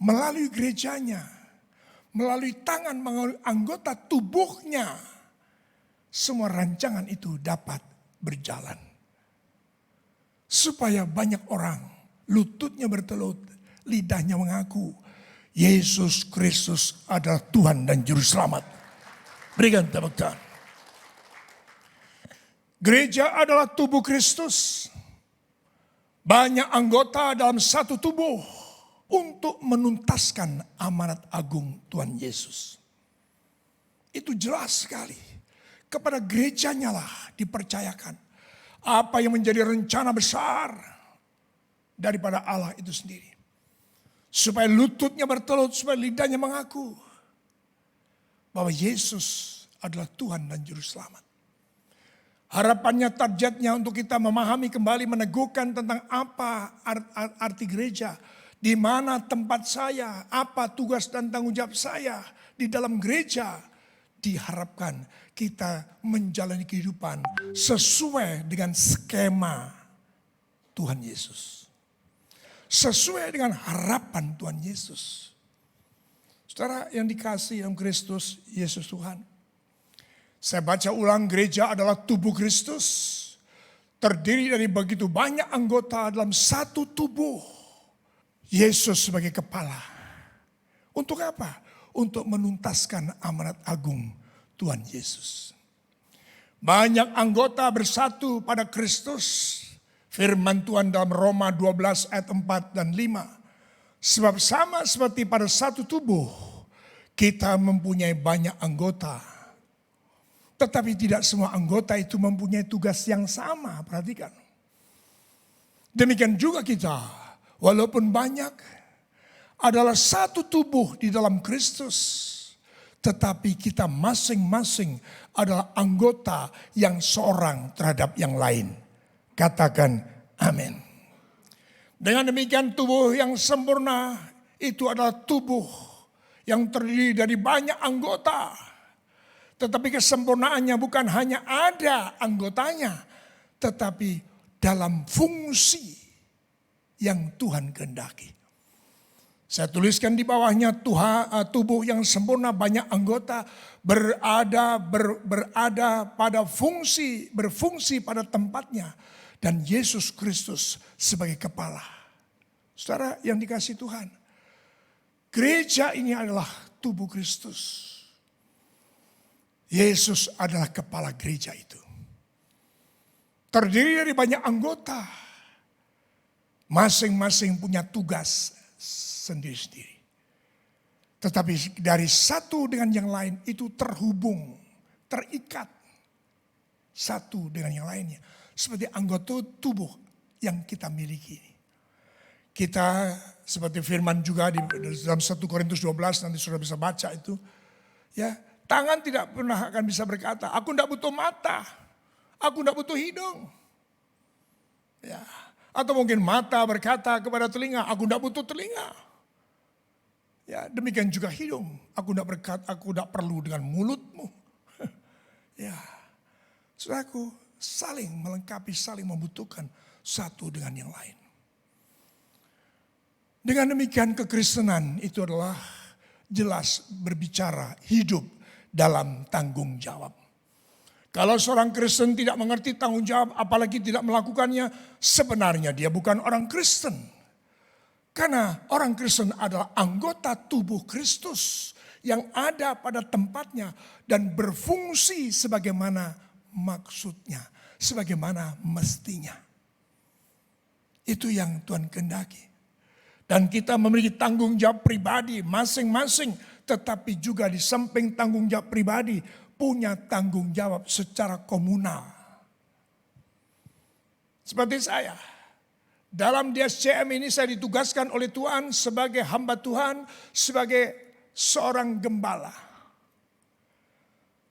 Melalui gerejanya. Melalui tangan anggota tubuhnya. Semua rancangan itu dapat berjalan. Supaya banyak orang lututnya bertelut, lidahnya mengaku Yesus Kristus adalah Tuhan dan Juru Selamat. Berikan tepuk tangan. Gereja adalah tubuh Kristus. Banyak anggota dalam satu tubuh untuk menuntaskan amanat agung Tuhan Yesus. Itu jelas sekali. Kepada gerejanya lah dipercayakan. Apa yang menjadi rencana besar daripada Allah itu sendiri. Supaya lututnya bertelut, supaya lidahnya mengaku bahwa Yesus adalah Tuhan dan Juru Selamat. Harapannya, targetnya untuk kita memahami kembali, meneguhkan tentang apa arti gereja. Di mana tempat saya, apa tugas dan tanggung jawab saya di dalam gereja. Diharapkan kita menjalani kehidupan sesuai dengan skema Tuhan Yesus. Sesuai dengan harapan Tuhan Yesus. Saudara yang dikasihi dalam Kristus Yesus Tuhan. Saya baca ulang, gereja adalah tubuh Kristus. Terdiri dari begitu banyak anggota dalam satu tubuh. Yesus sebagai kepala. Untuk apa? Untuk menuntaskan amanat agung Tuhan Yesus. Banyak anggota bersatu pada Kristus. Firman Tuhan dalam Roma 12 ayat 4 dan 5. Sebab sama seperti pada satu tubuh, kita mempunyai banyak anggota. Tetapi tidak semua anggota itu mempunyai tugas yang sama. Perhatikan. Demikian juga kita, walaupun banyak, adalah satu tubuh di dalam Kristus. Tetapi kita masing-masing adalah anggota yang seorang terhadap yang lain. Katakan amin. Dengan demikian tubuh yang sempurna itu adalah tubuh yang terdiri dari banyak anggota. Tetapi kesempurnaannya bukan hanya ada anggotanya. Tetapi dalam fungsi yang Tuhan kehendaki. Saya tuliskan di bawahnya tubuh yang sempurna banyak anggota berada pada berfungsi pada tempatnya. Dan Yesus Kristus sebagai kepala. Saudara yang dikasihi Tuhan. Gereja ini adalah tubuh Kristus. Yesus adalah kepala gereja itu. Terdiri dari banyak anggota. Masing-masing punya tugas sendiri-sendiri. Tetapi dari satu dengan yang lain itu terhubung, terikat. Satu dengan yang lainnya. Seperti anggota tubuh yang kita miliki. Kita seperti firman juga di dalam 1 Korintus 12 nanti sudah bisa baca itu. Ya, tangan tidak pernah akan bisa berkata, aku tidak butuh mata, aku tidak butuh hidung. Ya, atau mungkin mata berkata kepada telinga, aku tidak butuh telinga. Ya, demikian juga hidung, aku tidak perlu dengan mulutmu. Ya, saudaraku, saling melengkapi, saling membutuhkan satu dengan yang lain. Dengan demikian kekristenan itu adalah jelas berbicara hidup dalam tanggung jawab. Kalau seorang Kristen tidak mengerti tanggung jawab apalagi tidak melakukannya, sebenarnya dia bukan orang Kristen. Karena orang Kristen adalah anggota tubuh Kristus yang ada pada tempatnya dan berfungsi sebagaimana maksudnya, sebagaimana mestinya. Itu yang Tuhan kehendaki. Dan kita memiliki tanggung jawab pribadi masing-masing. Tetapi juga di samping tanggung jawab pribadi punya tanggung jawab secara komunal. Seperti saya. Dalam DSCM ini saya ditugaskan oleh Tuhan sebagai hamba Tuhan. Sebagai seorang gembala.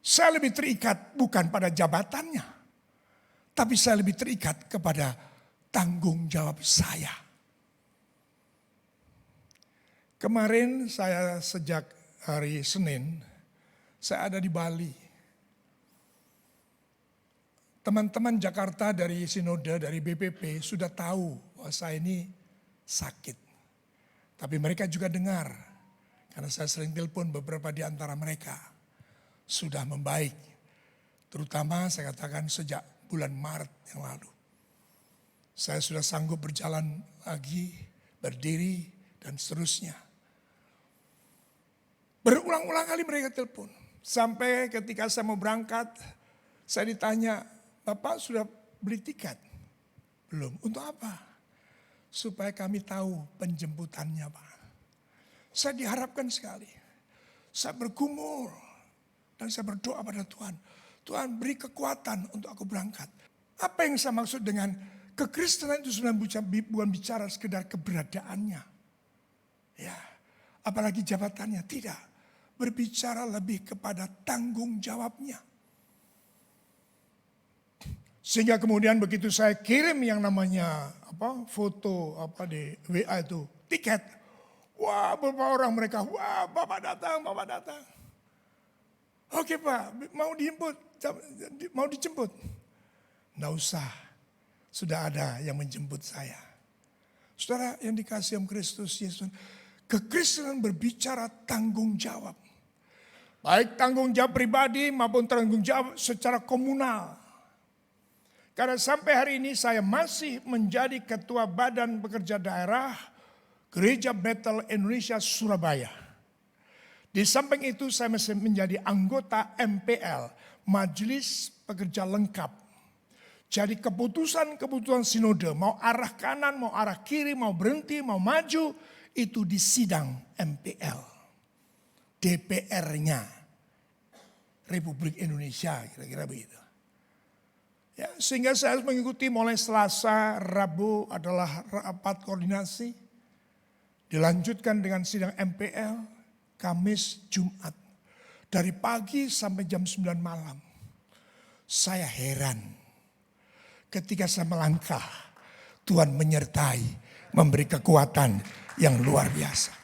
Saya lebih terikat bukan pada jabatannya. Tapi saya lebih terikat kepada tanggung jawab saya. Kemarin saya sejak hari Senin, saya ada di Bali. Teman-teman Jakarta dari Sinode, dari BPP sudah tahu bahwa saya ini sakit. Tapi mereka juga dengar, karena saya sering telepon beberapa di antara mereka. Sudah membaik, terutama saya katakan sejak bulan Maret yang lalu. Saya sudah sanggup berjalan lagi, berdiri, dan seterusnya. Berulang-ulang kali mereka telepon. Sampai ketika saya mau berangkat, saya ditanya, Bapak sudah beli tiket? Belum. Untuk apa? Supaya kami tahu penjemputannya, Pak. Saya diharapkan sekali. Saya bergumul. Dan saya berdoa pada Tuhan. Tuhan beri kekuatan untuk aku berangkat. Apa yang saya maksud dengan kekristenan itu sebenarnya bukan bicara sekedar keberadaannya. Ya, apalagi jabatannya. Tidak. Berbicara lebih kepada tanggung jawabnya. Sehingga kemudian begitu saya kirim yang namanya foto di WA itu, tiket. Wah, beberapa orang mereka, wah Bapak datang, Bapak datang. Oke Pak, mau dijemput? Nggak usah, sudah ada yang menjemput saya. Saudara yang dikasihi oleh Kristus Yesus, kekristenan berbicara tanggung jawab. Baik tanggung jawab pribadi maupun tanggung jawab secara komunal. Karena sampai hari ini saya masih menjadi ketua badan pekerja daerah Gereja Bethel Indonesia Surabaya. Di samping itu saya masih menjadi anggota MPL, Majelis Pekerja Lengkap. Jadi keputusan-keputusan sinode, mau arah kanan, mau arah kiri, mau berhenti, mau maju, itu di sidang MPL. DPR-nya Republik Indonesia, kira-kira begitu. Ya, sehingga saya harus mengikuti mulai Selasa, Rabu adalah rapat koordinasi. Dilanjutkan dengan sidang MPL, Kamis, Jumat. Dari pagi sampai jam 9 malam. Saya heran ketika saya melangkah, Tuhan menyertai, memberi kekuatan yang luar biasa.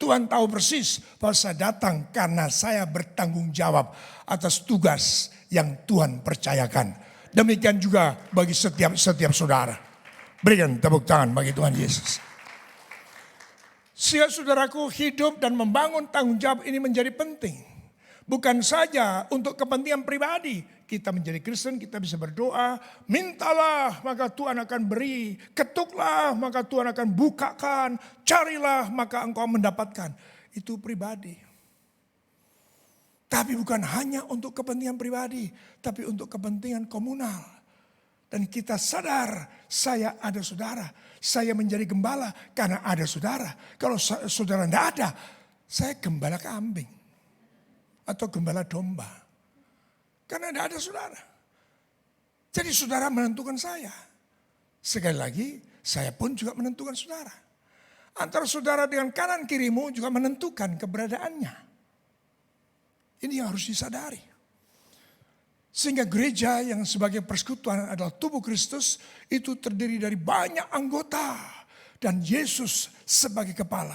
Tuhan tahu persis bahwa saya datang karena saya bertanggung jawab atas tugas yang Tuhan percayakan. Demikian juga bagi setiap saudara. Berikan tepuk tangan bagi Tuhan Yesus. Sehingga saudaraku, hidup dan membangun tanggung jawab ini menjadi penting. Bukan saja untuk kepentingan pribadi. Kita menjadi Kristen, kita bisa berdoa. Mintalah maka Tuhan akan beri. Ketuklah maka Tuhan akan bukakan. Carilah maka engkau mendapatkan. Itu pribadi. Tapi bukan hanya untuk kepentingan pribadi, tapi untuk kepentingan komunal. Dan kita sadar, saya ada saudara. Saya menjadi gembala karena ada saudara. Kalau saudara tidak ada, saya gembala kambing. Atau gembala domba. Karena tidak ada saudara. Jadi saudara menentukan saya. Sekali lagi, saya pun juga menentukan saudara. Antara saudara dengan kanan kirimu juga menentukan keberadaannya. Ini yang harus disadari. Sehingga gereja yang sebagai persekutuan adalah tubuh Kristus itu terdiri dari banyak anggota. Dan Yesus sebagai kepala.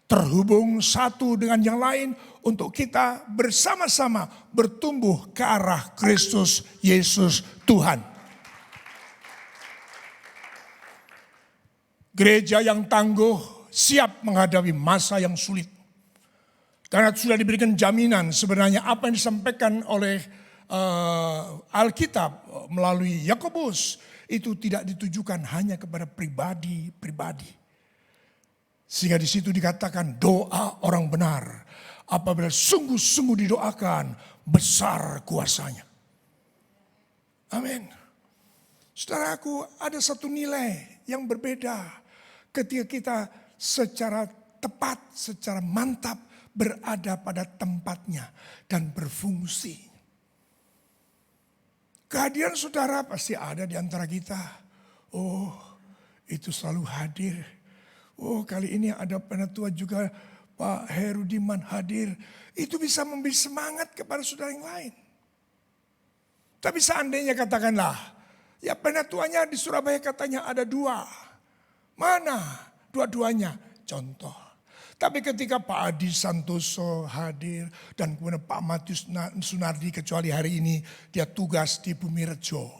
Terhubung satu dengan yang lain untuk kita bersama-sama bertumbuh ke arah Kristus Yesus Tuhan. Gereja yang tangguh siap menghadapi masa yang sulit. Karena sudah diberikan jaminan sebenarnya apa yang disampaikan oleh Alkitab melalui Yakobus itu tidak ditujukan hanya kepada pribadi-pribadi. Sehingga di situ dikatakan doa orang benar apabila sungguh-sungguh didoakan besar kuasanya. Amin. Saudaraku, ada satu nilai yang berbeda ketika kita secara tepat, secara mantap berada pada tempatnya dan berfungsi. Kehadiran saudara pasti ada di antara kita. Oh, itu selalu hadir. Oh, kali ini ada penatua juga, Pak Herudiman hadir. Itu bisa memberi semangat kepada saudara yang lain. Tapi seandainya katakanlah, ya penatuanya di Surabaya katanya ada 2. Mana dua-duanya? Contoh. Tapi ketika Pak Adi Santoso hadir dan kemudian Pak Matius Sunardi kecuali hari ini dia tugas di Bumirejo.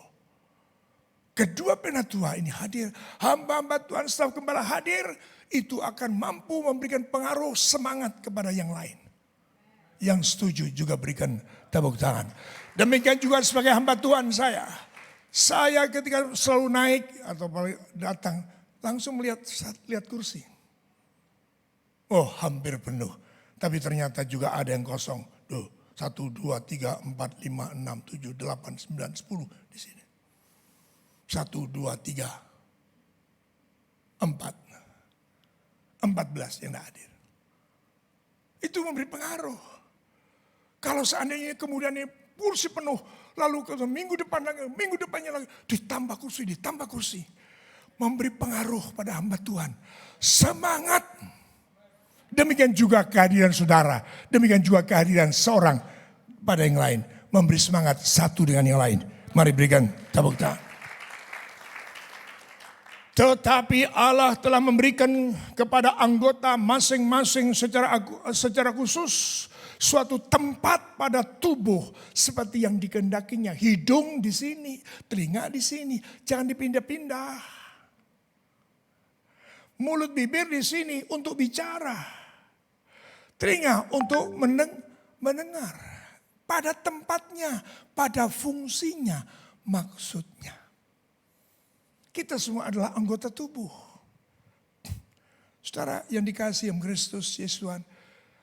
Kedua penatua ini hadir, hamba-hamba Tuhan staf gembala hadir, itu akan mampu memberikan pengaruh semangat kepada yang lain. Yang setuju juga berikan tepuk tangan. Demikian juga sebagai hamba Tuhan saya. Saya ketika selalu naik atau datang langsung lihat kursi. Oh, hampir penuh. Tapi ternyata juga ada yang kosong. 1, 2, 3, 4, 5, 6, 7, 8, 9, 10 di sini. 1, 2, 3, 4. 14 yang tidak hadir. Itu memberi pengaruh. Kalau seandainya kemudian ini kursi penuh. Lalu minggu depannya lagi ditambah kursi. Memberi pengaruh pada hamba Tuhan. Semangat. Demikian juga kehadiran saudara. Demikian juga kehadiran seorang pada yang lain. Memberi semangat satu dengan yang lain. Mari berikan tepuk tangan. Tetapi Allah telah memberikan kepada anggota masing-masing secara khusus suatu tempat pada tubuh seperti yang dikehendakinya. Hidung di sini, telinga di sini, jangan dipindah-pindah. Mulut bibir di sini untuk bicara. Telinga untuk mendengar. Pada tempatnya, pada fungsinya, maksudnya. Kita semua adalah anggota tubuh. Saudara yang dikasihi Kristus Yesus Tuhan.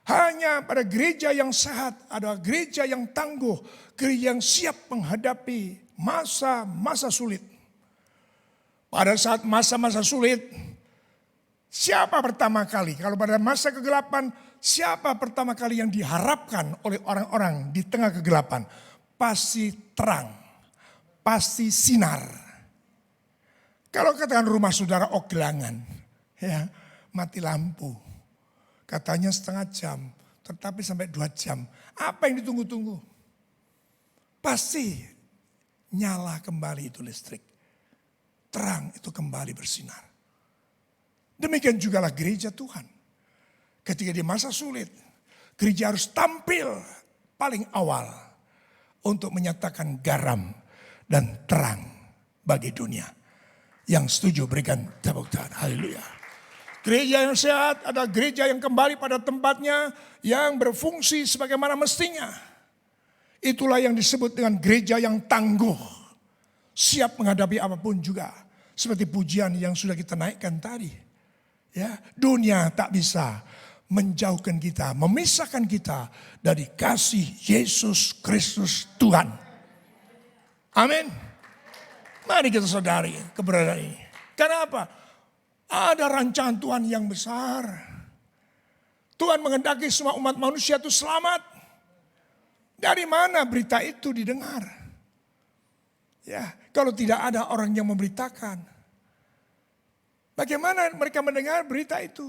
Hanya pada gereja yang sehat, adalah gereja yang tangguh. Gereja yang siap menghadapi masa-masa sulit. Pada saat masa-masa sulit, siapa pertama kali? Kalau pada masa kegelapan, siapa pertama kali yang diharapkan oleh orang-orang di tengah kegelapan? Pasti terang, pasti sinar. Kalau katakan rumah saudara gelangan, ya mati lampu. Katanya setengah jam, tetapi sampai 2 jam. Apa yang ditunggu-tunggu? Pasti nyala kembali itu listrik. Terang itu kembali bersinar. Demikian jugalah gereja Tuhan. Ketika di masa sulit, gereja harus tampil paling awal untuk menyatakan garam dan terang bagi dunia. Yang setuju berikan tepuk tangan. Haleluya. Gereja yang sehat adalah gereja yang kembali pada tempatnya, yang berfungsi sebagaimana mestinya. Itulah yang disebut dengan gereja yang tangguh. Siap menghadapi apapun juga. Seperti pujian yang sudah kita naikkan tadi. Ya, dunia tak bisa menjauhkan kita, memisahkan kita dari kasih Yesus Kristus Tuhan. Amin. Mari kita sadari keberadaan ini. Kenapa? Ada rancangan Tuhan yang besar. Tuhan menghendaki semua umat manusia itu selamat. Dari mana berita itu didengar? Ya, kalau tidak ada orang yang memberitakan. Bagaimana mereka mendengar berita itu?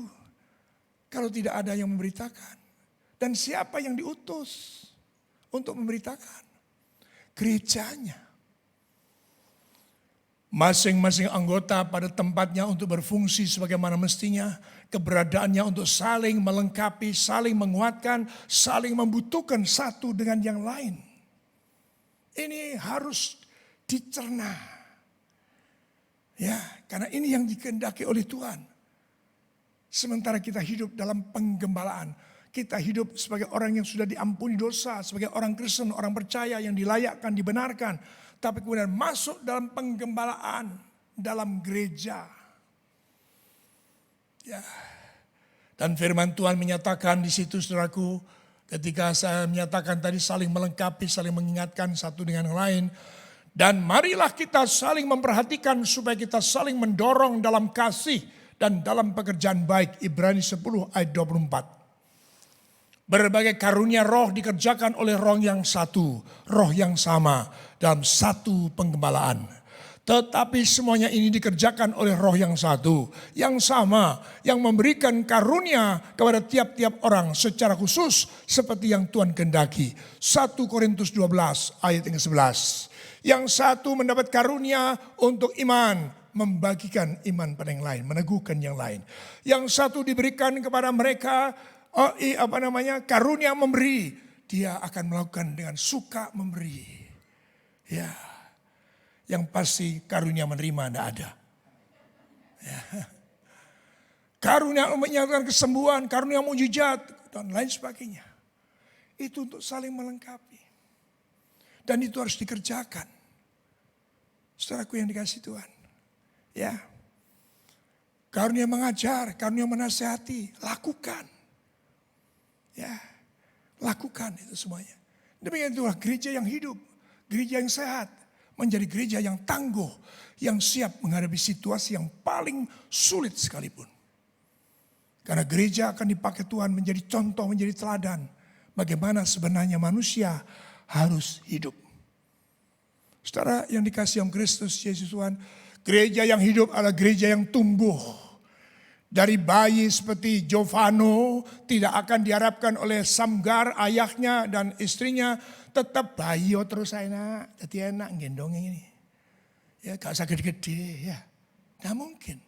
Kalau tidak ada yang memberitakan. Dan siapa yang diutus untuk memberitakan? Gerejanya. Masing-masing anggota pada tempatnya untuk berfungsi sebagaimana mestinya. Keberadaannya untuk saling melengkapi, saling menguatkan, saling membutuhkan satu dengan yang lain. Ini harus dicerna. Ya, karena ini yang dikehendaki oleh Tuhan. Sementara kita hidup dalam penggembalaan. Kita hidup sebagai orang yang sudah diampuni dosa. Sebagai orang Kristen, orang percaya yang dilayakkan, dibenarkan. Tapi kemudian masuk dalam penggembalaan, dalam gereja. Ya. Dan firman Tuhan menyatakan di situ saudaraku, ketika saya menyatakan tadi saling melengkapi, saling mengingatkan satu dengan yang lain. Dan marilah kita saling memperhatikan supaya kita saling mendorong dalam kasih dan dalam pekerjaan baik. Ibrani 10 ayat 24. Berbagai karunia roh dikerjakan oleh roh yang satu, roh yang sama dalam satu penggembalaan. Tetapi semuanya ini dikerjakan oleh roh yang satu, yang sama, yang memberikan karunia kepada tiap-tiap orang secara khusus seperti yang Tuhan kehendaki. 1 Korintus 12 ayat yang ke-11. Yang satu mendapat karunia untuk iman, membagikan iman pada yang lain, meneguhkan yang lain. Yang satu diberikan kepada mereka karunia memberi. Dia akan melakukan dengan suka memberi. Ya. Yang pasti karunia menerima tidak ada. Ya. Karunia menyatakan kesembuhan, karunia mujizat dan lain sebagainya. Itu untuk saling melengkapi. Dan itu harus dikerjakan. Saudaraku yang dikasih Tuhan. Ya. Karunia mengajar, karunia menasihati, lakukan. Ya, lakukan itu semuanya. Demikian itulah gereja yang hidup, gereja yang sehat, menjadi gereja yang tangguh, yang siap menghadapi situasi yang paling sulit sekalipun. Karena gereja akan dipakai Tuhan menjadi contoh, menjadi teladan. Bagaimana sebenarnya manusia harus hidup. Saudara yang dikasihi oleh Kristus Yesus Tuhan, gereja yang hidup adalah gereja yang tumbuh. Dari bayi seperti Giovanni tidak akan diharapkan oleh Samgar ayahnya dan istrinya tetap bayi terus enak, jadi enak gendongnya ini. Ya gak usah gede-gede ya. Tidak mungkin.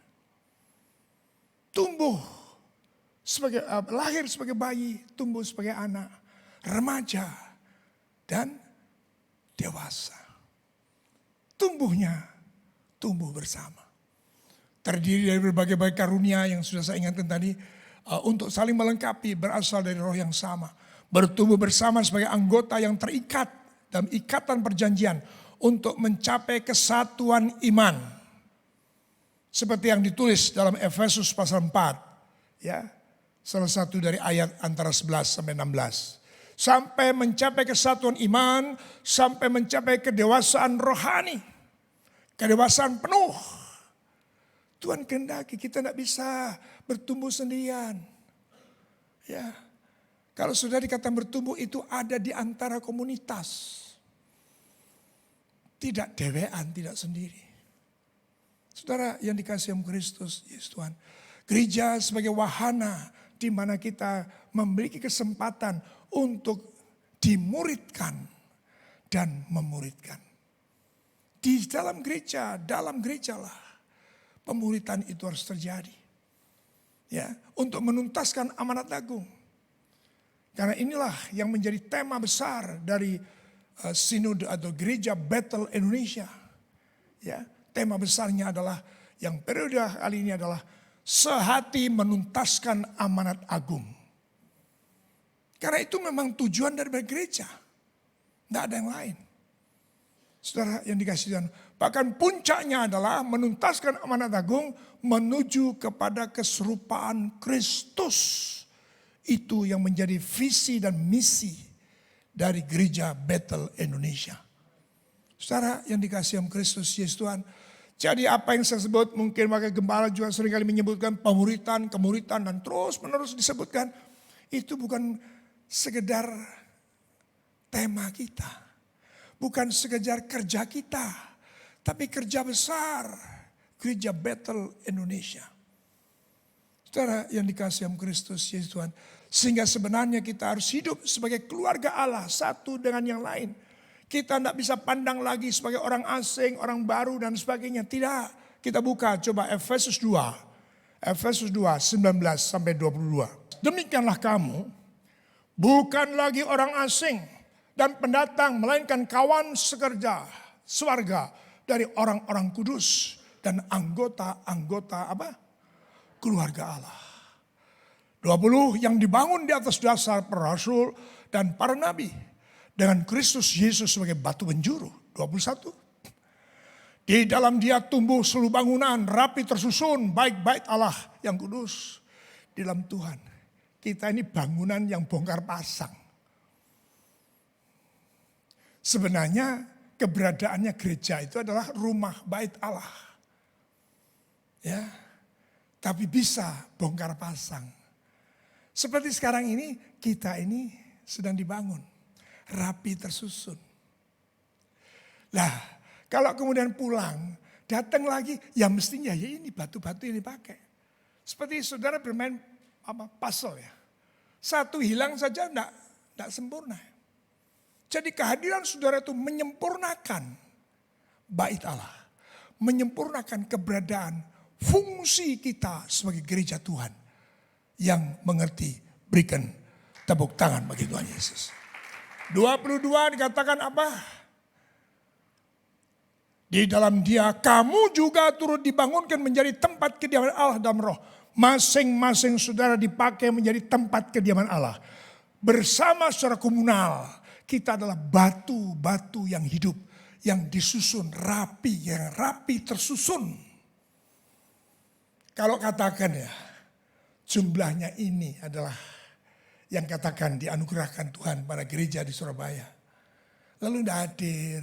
Tumbuh sebagai lahir sebagai bayi, tumbuh sebagai anak, remaja dan dewasa. Tumbuhnya tumbuh bersama. Terdiri dari berbagai karunia yang sudah saya ingatkan tadi. Untuk saling melengkapi berasal dari roh yang sama. Bertumbuh bersama sebagai anggota yang terikat dalam ikatan perjanjian. Untuk mencapai kesatuan iman. Seperti yang ditulis dalam Efesus pasal 4. Ya, salah satu dari ayat antara 11 sampai 16. Sampai mencapai kesatuan iman. Sampai mencapai kedewasaan rohani. Kedewasaan penuh. Tuhan kehendaki kita tidak bisa bertumbuh sendirian. Ya, kalau sudah dikatakan bertumbuh itu ada di antara komunitas. Tidak dewean, tidak sendiri. Saudara yang dikasihi Kristus Yesus Tuhan. Gereja sebagai wahana di mana kita memiliki kesempatan untuk dimuridkan dan memuridkan. Di dalam gereja lah. Pemuritan itu harus terjadi. Ya, untuk menuntaskan amanat agung. Karena inilah yang menjadi tema besar dari Sinode atau Gereja Bethel Indonesia. Ya, tema besarnya adalah yang periode kali ini adalah sehati menuntaskan amanat agung. Karena itu memang tujuan dari gereja. Tidak ada yang lain. Saudara yang dikasihi Tuhan, bahkan puncaknya adalah menuntaskan amanat agung menuju kepada keserupaan Kristus Itu yang menjadi visi dan misi dari Gereja Bethel Indonesia. Saudara yang dikasihi Kristus Yesus Tuhan. Jadi apa yang saya sebut, mungkin maka gembala juga seringkali menyebutkan pemuritan, kemuritan, dan terus menerus disebutkan. Itu bukan sekedar tema kita. Bukan sekedar kerja kita. Tapi kerja besar Gereja Bethel Indonesia. Saudara yang dikasihi Kristus Yesus Tuhan. Sehingga sebenarnya kita harus hidup sebagai keluarga Allah satu dengan yang lain. Kita tidak bisa pandang lagi sebagai orang asing, orang baru dan sebagainya. Tidak. Kita buka coba Efesus 2. Efesus 2, 19 sampai 22. Demikianlah kamu bukan lagi orang asing dan pendatang, melainkan kawan sekerja, sewarga dari orang-orang kudus dan anggota-anggota apa? Keluarga Allah. 20 yang dibangun di atas dasar para rasul dan para nabi. Dengan Kristus Yesus sebagai batu penjuru. 21. Di dalam dia tumbuh seluruh bangunan rapi tersusun baik bait Allah yang kudus. Di dalam Tuhan. Kita ini bangunan yang bongkar pasang. Sebenarnya keberadaannya gereja itu adalah rumah bait Allah. Ya. Tapi bisa bongkar pasang. Seperti sekarang ini, kita ini sedang dibangun. Rapi tersusun. Lah, kalau kemudian pulang, datang lagi, ya mestinya ya ini batu-batu yang dipakai. Seperti saudara bermain puzzle ya. Satu hilang saja enggak sempurna. Jadi kehadiran saudara itu menyempurnakan bait Allah. Menyempurnakan keberadaan fungsi kita sebagai gereja Tuhan. Yang mengerti, berikan tepuk tangan bagi Tuhan Yesus. 22 dikatakan apa? Di dalam dia kamu juga turut dibangunkan menjadi tempat kediaman Allah dalam roh. Masing-masing saudara dipakai menjadi tempat kediaman Allah. Bersama secara komunal. Kita adalah batu-batu yang hidup. Yang disusun rapi, yang rapi tersusun. Kalau katakan ya. Jumlahnya ini adalah yang katakan dianugerahkan Tuhan pada gereja di Surabaya. Lalu tidak hadir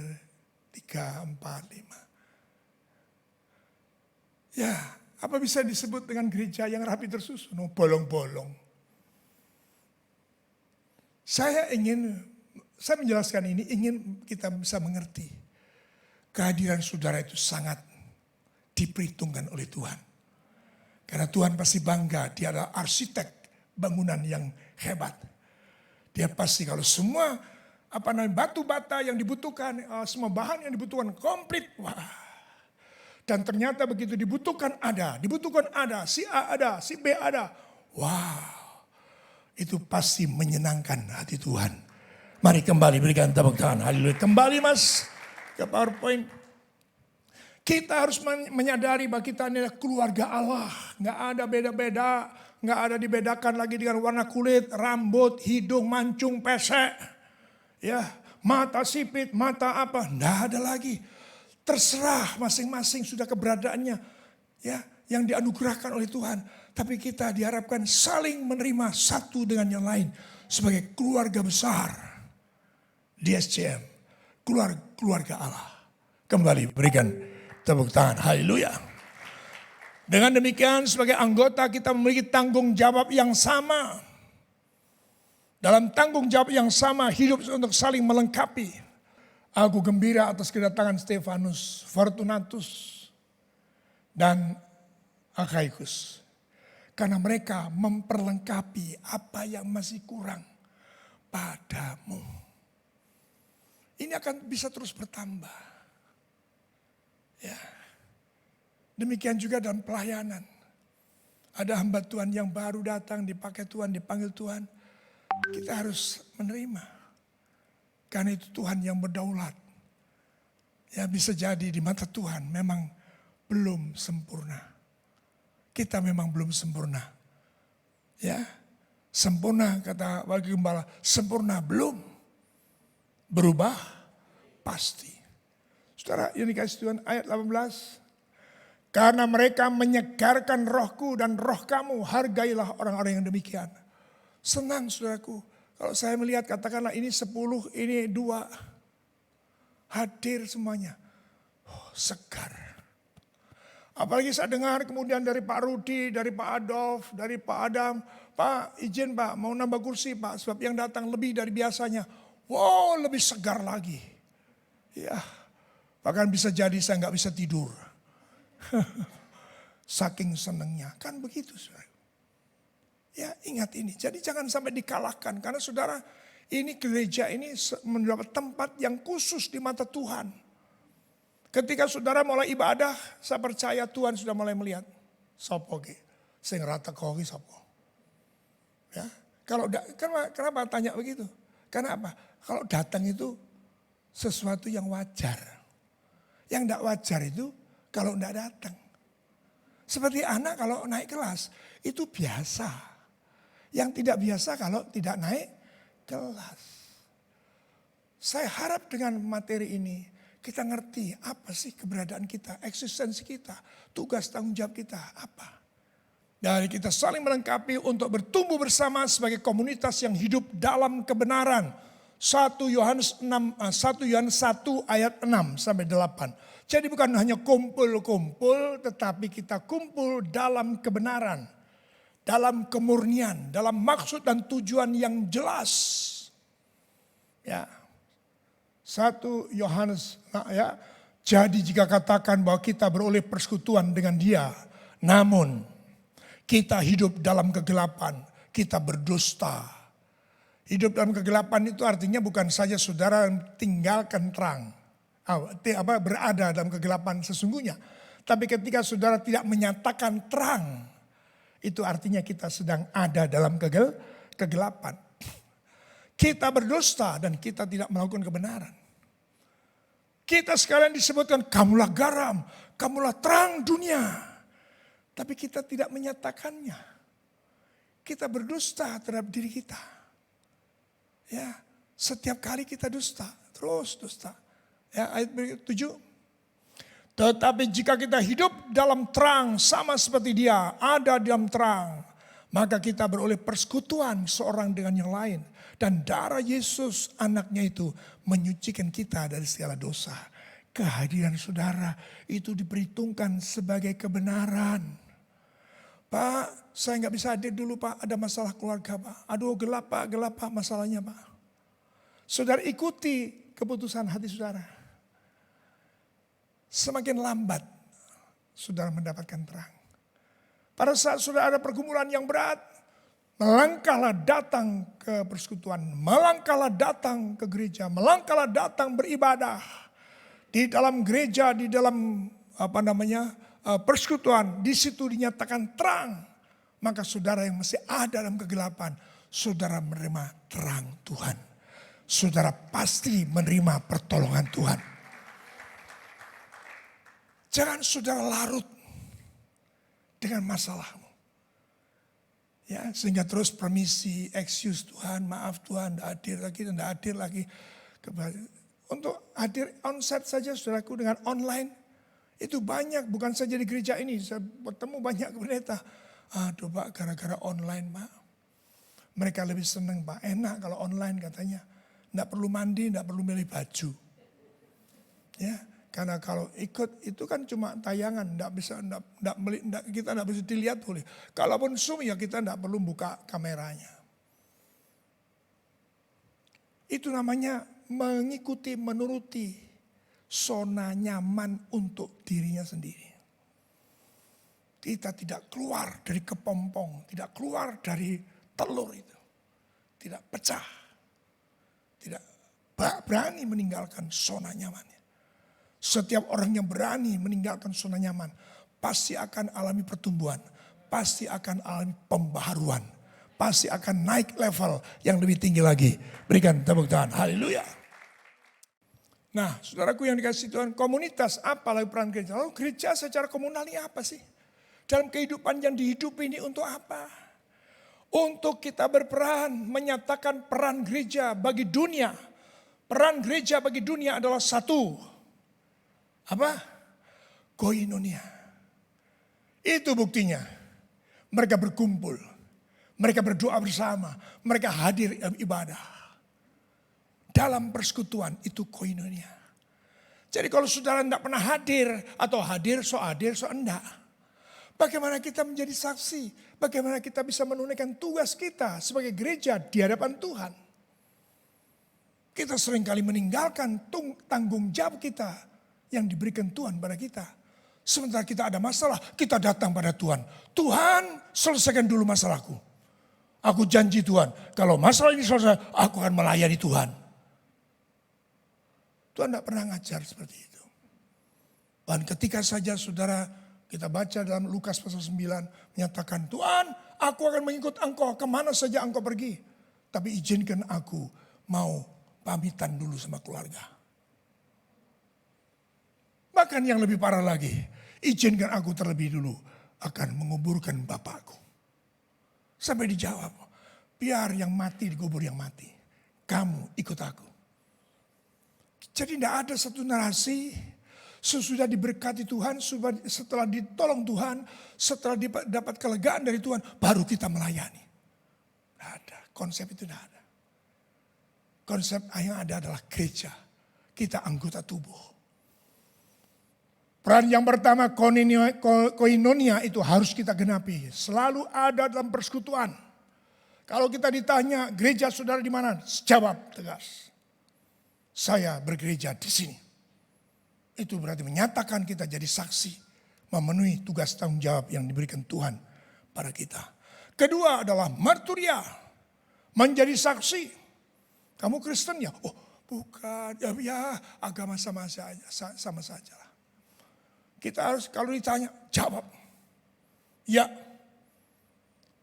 3, 4, 5. Ya, apa bisa disebut dengan gereja yang rapi tersusun? Bolong-bolong. Saya menjelaskan ini ingin kita bisa mengerti. Kehadiran saudara itu sangat diperhitungkan oleh Tuhan. Karena Tuhan pasti bangga, dia adalah arsitek bangunan yang hebat. Dia pasti kalau semua batu bata yang dibutuhkan, semua bahan yang dibutuhkan komplit. Wah. Dan ternyata begitu dibutuhkan ada, si A ada, si B ada. Wow. Itu pasti menyenangkan hati Tuhan. Mari kembali berikan tepuk tangan. Haleluya. Kembali Mas ke PowerPoint. Kita harus menyadari bahwa kita adalah keluarga Allah. Nggak ada beda-beda. Nggak ada dibedakan lagi dengan warna kulit, rambut, hidung, mancung, pesek. Ya, mata sipit, mata apa. Nggak ada lagi. Terserah masing-masing sudah keberadaannya. Ya, yang dianugerahkan oleh Tuhan. Tapi kita diharapkan saling menerima satu dengan yang lain. Sebagai keluarga besar. Di SCM. Keluarga Allah. Kembali berikan tepuk tangan, haleluya. Dengan demikian sebagai anggota kita memiliki tanggung jawab yang sama. Dalam tanggung jawab yang sama hidup untuk saling melengkapi. Aku gembira atas kedatangan Stefanus, Fortunatus, dan Akhaikus. Karena mereka memperlengkapi apa yang masih kurang padamu. Ini akan bisa terus bertambah. Ya. Demikian juga dalam pelayanan. Ada hamba Tuhan yang baru datang, dipakai Tuhan, dipanggil Tuhan. Kita harus menerima. Karena itu Tuhan yang berdaulat. Ya bisa jadi di mata Tuhan memang belum sempurna. Kita memang belum sempurna. Ya, sempurna kata Wakil Gembala, sempurna belum. Berubah pasti. Saudara yang dikasih Tuhan ayat 18. Karena mereka menyegarkan rohku dan roh kamu. Hargailah orang-orang yang demikian. Senang saudaraku. Kalau saya melihat katakanlah ini 10, ini 2. Hadir semuanya. Oh, segar. Apalagi saya dengar kemudian dari Pak Rudi, dari Pak Adolf, dari Pak Adam. Pak izin Pak mau nambah kursi Pak. Sebab yang datang lebih dari biasanya. Wow, lebih segar lagi. Ya, bahkan bisa jadi saya nggak bisa tidur. Saking senangnya. Kan begitu saudara. Ya ingat ini, jadi jangan sampai dikalahkan. Karena saudara, ini gereja ini mendapat tempat yang khusus di mata Tuhan. Ketika saudara mulai ibadah, saya percaya Tuhan sudah mulai melihat. Sopo ge, sing rata kogi sopo. Ya, kenapa tanya begitu? Karena apa? Kalau datang itu sesuatu yang wajar. Yang tidak wajar itu kalau tidak datang. Seperti anak kalau naik kelas, itu biasa. Yang tidak biasa kalau tidak naik kelas. Saya harap dengan materi ini kita ngerti apa sih keberadaan kita, eksistensi kita, tugas tanggung jawab kita apa. Dan kita saling melengkapi untuk bertumbuh bersama sebagai komunitas yang hidup dalam kebenaran. 1 Yohanes 1 ayat 6 sampai 8. Jadi bukan hanya kumpul-kumpul, tetapi kita kumpul dalam kebenaran. Dalam kemurnian, dalam maksud dan tujuan yang jelas. Ya. 1 Yohanes ya. Jadi jika katakan bahwa kita beroleh persekutuan dengan Dia, namun kita hidup dalam kegelapan, kita berdusta. Hidup dalam kegelapan itu artinya bukan saja saudara tinggalkan terang, berada dalam kegelapan sesungguhnya, tapi ketika saudara tidak menyatakan terang, itu artinya kita sedang ada dalam kegelapan. Kita berdusta dan kita tidak melakukan kebenaran. Kita sekalian disebutkan kamulah garam, kamulah terang dunia. Tapi kita tidak menyatakannya. Kita berdusta terhadap diri kita. Ya, setiap kali kita dusta, terus dusta. Ya, ayat 7. Tetapi jika kita hidup dalam terang sama seperti Dia ada dalam terang, maka kita beroleh persekutuan seorang dengan yang lain. Dan darah Yesus anaknya itu menyucikan kita dari segala dosa. Kehadiran saudara itu diperhitungkan sebagai kebenaran. Pak, saya nggak bisa hadir dulu Pak, ada masalah keluarga Pak. Aduh gelap Pak masalahnya Pak. Saudara ikuti keputusan hati saudara. Semakin lambat saudara mendapatkan terang. Pada saat saudara ada pergumulan yang berat, melangkahlah datang ke persekutuan, melangkahlah datang ke gereja, melangkahlah datang beribadah. Di dalam gereja, di dalam persekutuan, di situ dinyatakan terang. Maka saudara yang masih ada dalam kegelapan, saudara menerima terang Tuhan. Saudara pasti menerima pertolongan Tuhan. Jangan saudara larut dengan masalahmu. Ya, sehingga terus permisi, excuse Tuhan, maaf Tuhan, tidak hadir lagi. Untuk hadir onsite saja saudaraku dengan online, itu banyak, bukan saja di gereja ini. Saya bertemu banyak pendeta. Aduh Pak, gara-gara online Pak. Mereka lebih senang Pak, enak kalau online katanya. Tidak perlu mandi, tidak perlu milih baju. Ya. Karena kalau ikut itu kan cuma tayangan, kita tidak bisa dilihat boleh. Kalaupun Zoom ya kita tidak perlu buka kameranya. Itu namanya mengikuti, menuruti zona nyaman untuk dirinya sendiri. Kita tidak keluar dari kepompong, tidak keluar dari telur itu. Tidak pecah, tidak berani meninggalkan zona nyamannya. Setiap orang yang berani meninggalkan zona nyaman pasti akan alami pertumbuhan, pasti akan alami pembaharuan, pasti akan naik level yang lebih tinggi lagi. Berikan tepuk tangan, haleluya. Nah saudaraku yang dikasih Tuhan, komunitas apa lagi peran gereja? Lalu gereja secara komunal ini apa sih? Dalam kehidupan yang dihidupi ini untuk apa? Untuk kita berperan menyatakan peran gereja bagi dunia. Peran gereja bagi dunia adalah satu. Apa? Koinonia. Itu buktinya. Mereka berkumpul. Mereka berdoa bersama, mereka hadir dalam ibadah. Dalam persekutuan itu koinonia. Jadi kalau saudara tidak pernah hadir atau hadir so enggak. Bagaimana kita menjadi saksi? Bagaimana kita bisa menunaikan tugas kita sebagai gereja di hadapan Tuhan? Kita seringkali meninggalkan tanggung jawab kita yang diberikan Tuhan pada kita. Sementara kita ada masalah, kita datang pada Tuhan. Tuhan, selesaikan dulu masalahku. Aku janji Tuhan, kalau masalah ini selesai, aku akan melayani Tuhan. Tuhan tidak pernah ngajar seperti itu. Dan ketika saja saudara, kita baca dalam Lukas pasal 9, menyatakan, Tuhan, aku akan mengikut engkau kemana saja engkau pergi. Tapi izinkan aku mau pamitan dulu sama keluarga. Bahkan yang lebih parah lagi, izinkan aku terlebih dulu akan menguburkan bapakku. Sampai dijawab, biar yang mati dikubur yang mati. Kamu ikut aku. Jadi tidak ada satu narasi sesudah diberkati Tuhan, setelah ditolong Tuhan, setelah dapat kelegaan dari Tuhan, baru kita melayani. Tidak ada, konsep itu tidak ada. Konsep yang ada adalah gereja, kita anggota tubuh. Peran yang pertama koinonia itu harus kita genapi. Selalu ada dalam persekutuan. Kalau kita ditanya gereja saudara di mana? Jawab tegas. Saya bergereja di sini. Itu berarti menyatakan kita jadi saksi. Memenuhi tugas tanggung jawab yang diberikan Tuhan pada kita. Kedua adalah marturia. Menjadi saksi. Kamu Kristen ya? Oh bukan. Ya agama sama saja lah. Kita harus kalau ditanya, jawab. Ya.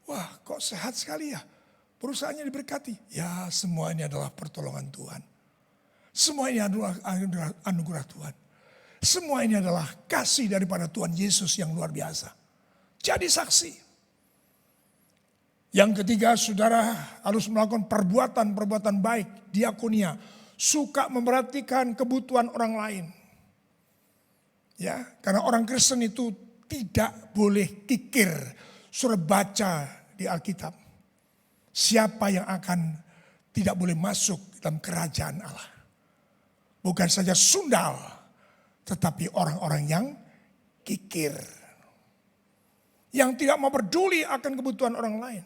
Wah kok sehat sekali ya. Perusahaannya diberkati. Ya semua ini adalah pertolongan Tuhan. Semua ini adalah anugerah Tuhan. Semua ini adalah kasih daripada Tuhan Yesus yang luar biasa. Jadi saksi. Yang ketiga saudara harus melakukan perbuatan baik. Diakonia. Suka memperhatikan kebutuhan orang lain. Ya, karena orang Kristen itu tidak boleh kikir. Suruh baca di Alkitab. Siapa yang akan tidak boleh masuk dalam kerajaan Allah. Bukan saja sundal, tetapi orang-orang yang kikir. Yang tidak mau peduli akan kebutuhan orang lain.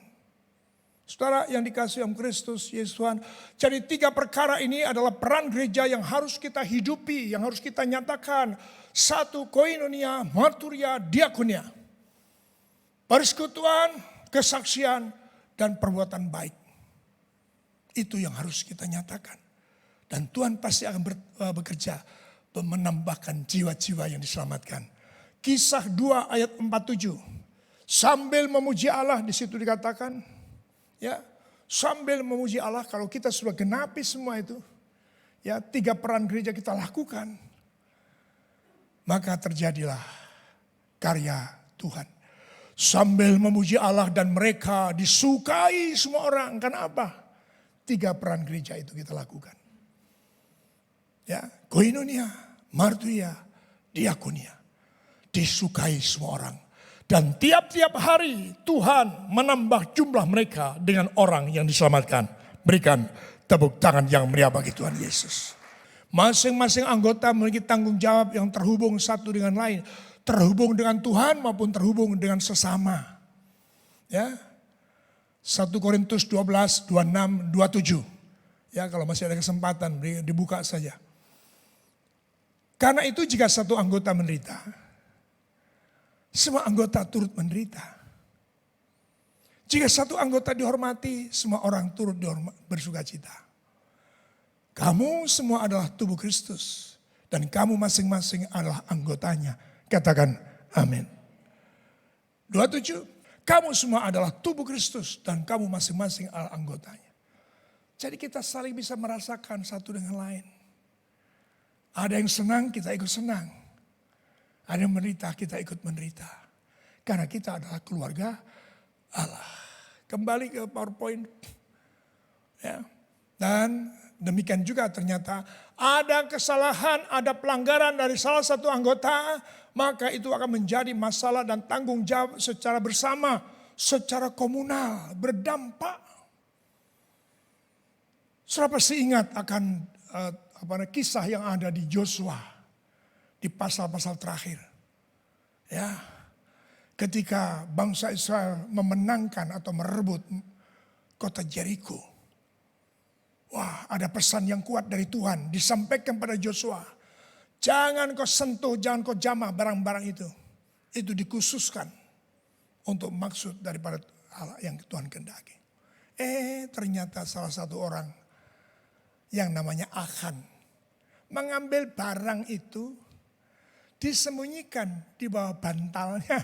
Saudara yang dikasihi oleh Kristus Yesus Tuhan. Jadi 3 perkara ini adalah peran gereja yang harus kita hidupi, yang harus kita nyatakan. 1, koinonia, marturia, diakonia. Persekutuan, kesaksian, dan perbuatan baik. Itu yang harus kita nyatakan. Dan Tuhan pasti akan bekerja menambahkan jiwa-jiwa yang diselamatkan. Kisah 2 ayat 47. Sambil memuji Allah, di situ dikatakan, ya, sambil memuji Allah, kalau kita sudah genapi semua itu, ya 3 peran gereja kita lakukan, maka terjadilah karya Tuhan. Sambil memuji Allah dan mereka disukai semua orang. Karena apa? 3 peran gereja itu kita lakukan. Ya, koinonia, marturia, diakonia. Disukai semua orang. Dan tiap-tiap hari Tuhan menambah jumlah mereka dengan orang yang diselamatkan. Berikan tepuk tangan yang meriah bagi Tuhan Yesus. Masing-masing anggota memiliki tanggung jawab yang terhubung satu dengan lain. Terhubung dengan Tuhan maupun terhubung dengan sesama. Ya. 1 Korintus 12, 26, 27. Ya, kalau masih ada kesempatan dibuka saja. Karena itu jika satu anggota menderita, semua anggota turut menderita. Jika satu anggota dihormati, semua orang turut bersukacita. Kamu semua adalah tubuh Kristus. Dan kamu masing-masing adalah anggotanya. Katakan amin. 27. Kamu semua adalah tubuh Kristus. Dan kamu masing-masing adalah anggotanya. Jadi kita saling bisa merasakan satu dengan lain. Ada yang senang, kita ikut senang. Ada yang menderita, kita ikut menderita. Karena kita adalah keluarga Allah. Kembali ke PowerPoint. Ya. Dan demikian juga ternyata ada kesalahan, ada pelanggaran dari salah satu anggota. Maka itu akan menjadi masalah dan tanggung jawab secara bersama. secara komunal, berdampak. Saudara pasti ingat akan kisah yang ada di Yosua di pasal-pasal terakhir. Ya, ketika bangsa Israel memenangkan atau merebut kota Jericho. Wah, ada pesan yang kuat dari Tuhan disampaikan pada Yosua. Jangan kau sentuh, jangan kau jamah barang-barang itu. Itu dikhususkan untuk maksud daripada Allah yang Tuhan kehendaki. Ternyata salah satu orang yang namanya Achan mengambil barang itu, disembunyikan di bawah bantalnya.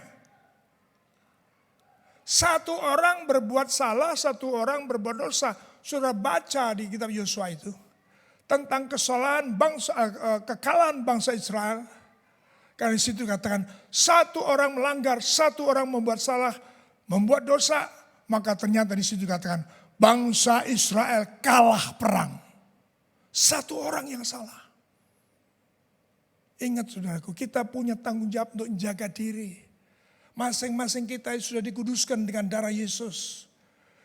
Satu orang berbuat salah, satu orang berbuat dosa. Sudah baca di kitab Yosua itu tentang kesalahan bangsa, kekalahan bangsa Israel. Karena di situ katakan satu orang melanggar, satu orang membuat salah, membuat dosa, maka ternyata di situ katakan bangsa Israel kalah perang. Satu orang yang salah. Ingat saudaraku, kita punya tanggung jawab untuk menjaga diri. Masing-masing kita sudah dikuduskan dengan darah Yesus.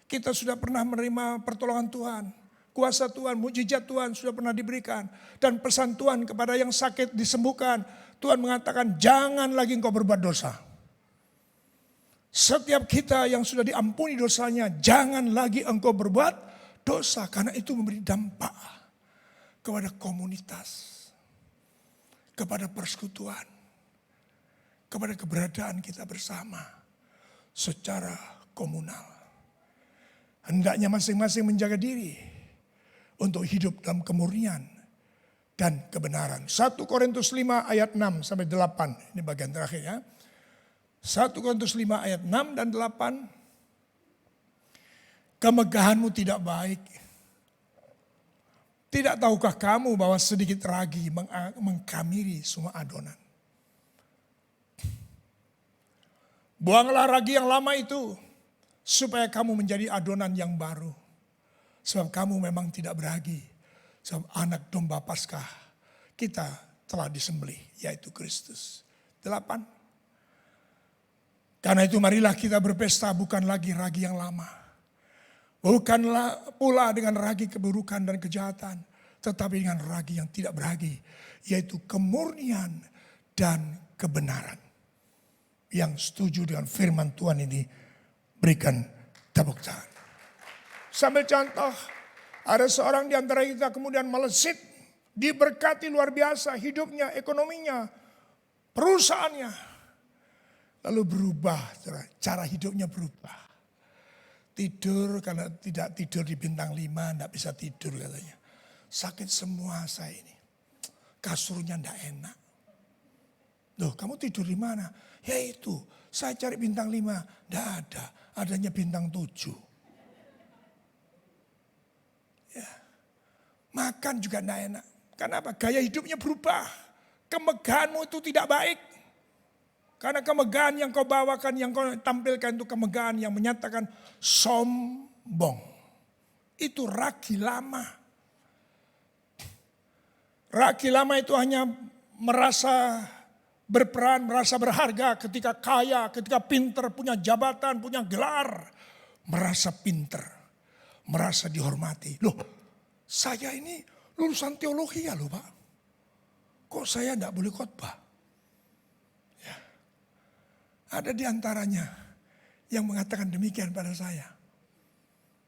Kita sudah pernah menerima pertolongan Tuhan. Kuasa Tuhan, mujizat Tuhan sudah pernah diberikan. Dan pesan Tuhan kepada yang sakit disembuhkan. Tuhan mengatakan jangan lagi engkau berbuat dosa. Setiap kita yang sudah diampuni dosanya, jangan lagi engkau berbuat dosa. Karena itu memberi dampak kepada komunitas, kepada persekutuan, kepada keberadaan kita bersama secara komunal. Hendaknya masing-masing menjaga diri untuk hidup dalam kemurnian dan kebenaran. 1 Korintus 5 ayat 6 sampai 8. Ini bagian terakhir ya. 1 Korintus 5 ayat 6 dan 8. Kemegahanmu tidak baik. Tidak tahukah kamu bahwa sedikit ragi mengkamiri semua adonan? Buanglah ragi yang lama itu supaya kamu menjadi adonan yang baru. Sebab kamu memang tidak beragi. Sebab anak domba Paskah kita telah disembelih, yaitu Kristus. 8. Karena itu marilah kita berpesta bukan lagi ragi yang lama. Bukanlah pula dengan ragi keburukan dan kejahatan. Tetapi dengan ragi yang tidak beragi. Yaitu kemurnian dan kebenaran. Yang setuju dengan firman Tuhan ini berikan tepuk tangan. Sambil contoh, ada seorang di antara kita kemudian melesat, diberkati luar biasa hidupnya, ekonominya, perusahaannya. Lalu berubah, cara hidupnya berubah. Tidur karena tidak tidur di bintang 5, tidak bisa tidur katanya. Sakit semua saya ini. Kasurnya tidak enak. Loh, kamu tidur di mana? Ya itu, saya cari bintang 5, tidak ada. Adanya bintang 7. Ya. Makan juga tidak enak. Kenapa? Gaya hidupnya berubah. Kemegahanmu itu tidak baik. Karena kemegahan yang kau bawakan, yang kau tampilkan itu kemegahan yang menyatakan sombong. Itu ragi lama. Ragi lama itu hanya merasa berperan, merasa berharga ketika kaya, ketika pinter, punya jabatan, punya gelar. Merasa pinter, merasa dihormati. Loh, saya ini lulusan teologi ya loh Pak. Kok saya tidak boleh khotbah? Ya. Ada di antaranya yang mengatakan demikian pada saya.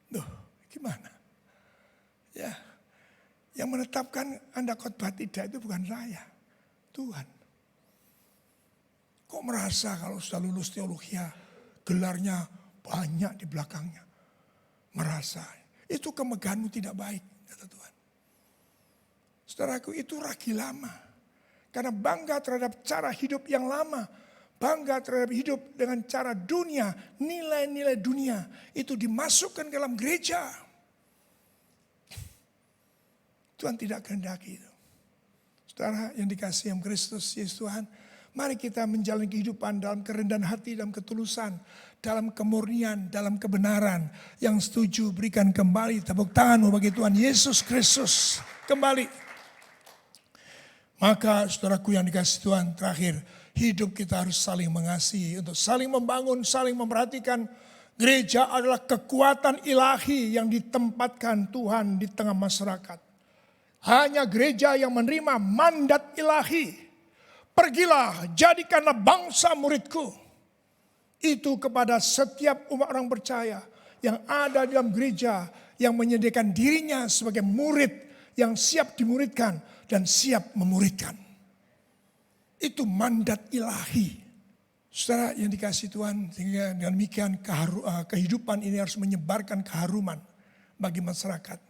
Loh, gimana? Ya, yang menetapkan Anda khotbah tidak itu bukan saya, Tuhan. Kok merasa kalau sudah lulus teologi gelarnya banyak di belakangnya. Merasa itu kemegahanmu tidak baik, kata Tuhan. Saudaraku, itu ragi lama. Karena bangga terhadap cara hidup yang lama. Bangga terhadap hidup dengan cara dunia. Nilai-nilai dunia itu dimasukkan ke dalam gereja. Tuhan tidak kehendaki itu. Saudara yang dikasihi yang Kristus Yesus Tuhan. Mari kita menjalani kehidupan dalam kerendahan hati, dalam ketulusan, dalam kemurnian, dalam kebenaran. Yang setuju berikan kembali tepuk tanganmu bagi Tuhan Yesus Kristus. Kembali. Maka saudaraku yang dikasihi Tuhan, terakhir hidup kita harus saling mengasihi. Untuk saling membangun, saling memperhatikan, Gereja adalah kekuatan ilahi yang ditempatkan Tuhan di tengah masyarakat. Hanya gereja yang menerima mandat ilahi. Pergilah, jadikanlah bangsa muridku. Itu kepada setiap umat orang percaya yang ada di dalam gereja, yang menyediakan dirinya sebagai murid yang siap dimuridkan dan siap memuridkan. Itu mandat ilahi. Saudara yang dikasihi Tuhan, sehingga dengan demikian kehidupan ini harus menyebarkan keharuman bagi masyarakat.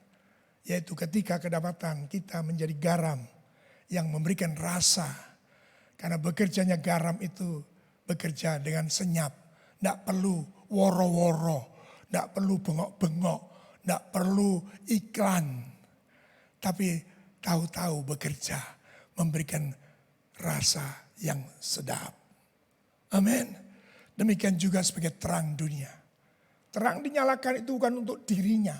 Yaitu ketika kedapatan kita menjadi garam yang memberikan rasa. Karena bekerjanya garam itu bekerja dengan senyap. Tidak perlu woro-woro, tidak perlu bengok-bengok, tidak perlu iklan. Tapi tahu-tahu bekerja, memberikan rasa yang sedap. Amin. Demikian juga sebagai terang dunia. Terang dinyalakan itu bukan untuk dirinya.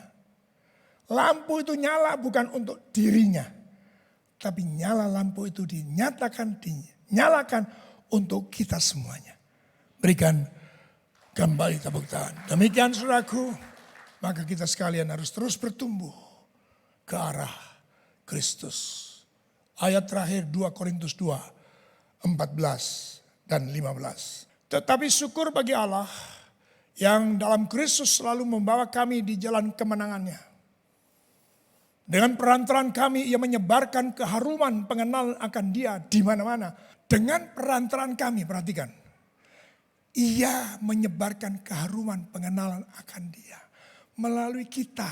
Lampu itu nyala bukan untuk dirinya. Tapi nyala lampu itu dinyalakan untuk kita semuanya. Berikan kembali tepuk tangan. Demikian saudaraku, maka kita sekalian harus terus bertumbuh ke arah Kristus. Ayat terakhir 2 Korintus 2, 14 dan 15. Tetapi syukur bagi Allah yang dalam Kristus selalu membawa kami di jalan kemenangannya. Dengan perantaraan kami ia menyebarkan keharuman pengenalan akan Dia di mana-mana. Dengan perantaraan kami, perhatikan. Ia menyebarkan keharuman pengenalan akan Dia. Melalui kita,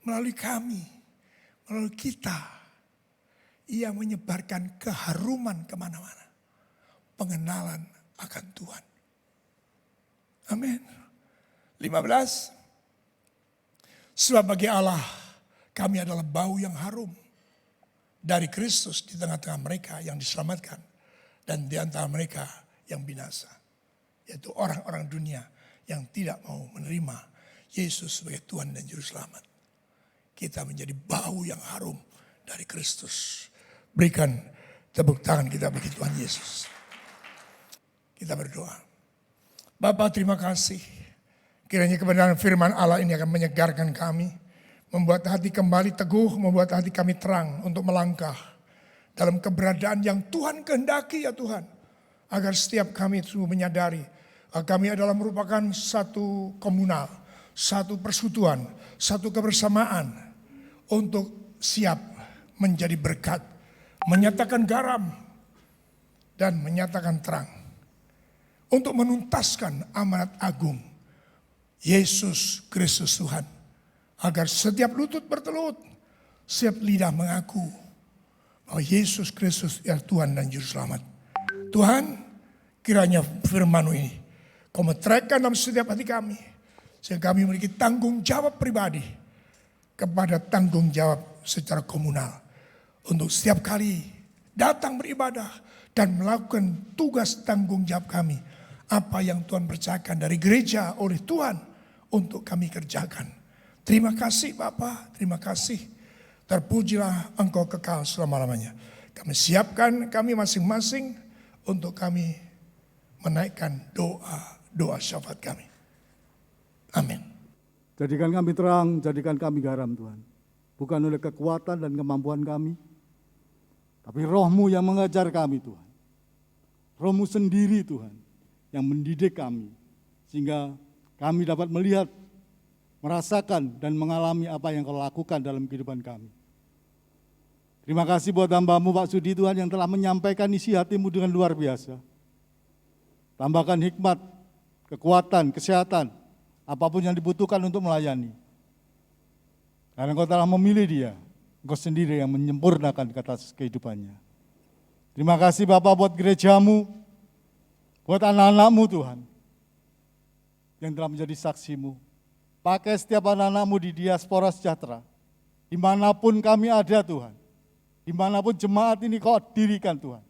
melalui kami, melalui kita. Ia menyebarkan keharuman kemana-mana. Pengenalan akan Tuhan. Amin. 15. Sebab bagi Allah kami adalah bau yang harum dari Kristus di tengah-tengah mereka yang diselamatkan dan di antara mereka yang binasa. Yaitu orang-orang dunia yang tidak mau menerima Yesus sebagai Tuhan dan Juru Selamat. Kita menjadi bau yang harum dari Kristus. Berikan tepuk tangan kita bagi Tuhan Yesus. Kita berdoa. Bapa, terima kasih. Kiranya kebenaran firman Allah ini akan menyegarkan kami. Membuat hati kembali teguh, membuat hati kami terang untuk melangkah dalam keberadaan yang Tuhan kehendaki ya Tuhan. Agar setiap kami itu menyadari kami adalah merupakan satu komunal, satu persekutuan, satu kebersamaan untuk siap menjadi berkat, menyatakan garam dan menyatakan terang. Untuk menuntaskan amanat agung Yesus Kristus Tuhan. Agar setiap lutut bertelut, setiap lidah mengaku bahwa Yesus Kristus adalah Tuhan dan Juru Selamat. Tuhan, kiranya firman-Mu ini Kau meteraikan dalam setiap hati kami. Sehingga kami memiliki tanggung jawab pribadi kepada tanggung jawab secara komunal. Untuk setiap kali datang beribadah dan melakukan tugas tanggung jawab kami. Apa yang Tuhan percayakan dari gereja oleh Tuhan untuk kami kerjakan. Terima kasih Bapa, terima kasih. Terpujilah Engkau kekal selama-lamanya. Kami siapkan kami masing-masing untuk kami menaikkan doa syafaat kami. Amin. Jadikan kami terang, jadikan kami garam Tuhan. Bukan oleh kekuatan dan kemampuan kami, tapi Roh-Mu yang mengajar kami Tuhan. Roh-Mu sendiri Tuhan yang mendidik kami. Sehingga kami dapat melihat, merasakan dan mengalami apa yang Kau lakukan dalam kehidupan kami. Terima kasih buat hamba-Mu Pak Sudi Tuhan yang telah menyampaikan isi hati-Mu dengan luar biasa. Tambahkan hikmat, kekuatan, kesehatan, apapun yang dibutuhkan untuk melayani. Karena Engkau telah memilih dia, Engkau sendiri yang menyempurnakan atas kehidupannya. Terima kasih Bapak buat gereja-Mu, buat anak-anak-Mu Tuhan, yang telah menjadi saksi-Mu. Pakai setiap anak-anak-Mu di diaspora sejahtera, dimanapun kami ada Tuhan, dimanapun jemaat ini Kau dirikan Tuhan.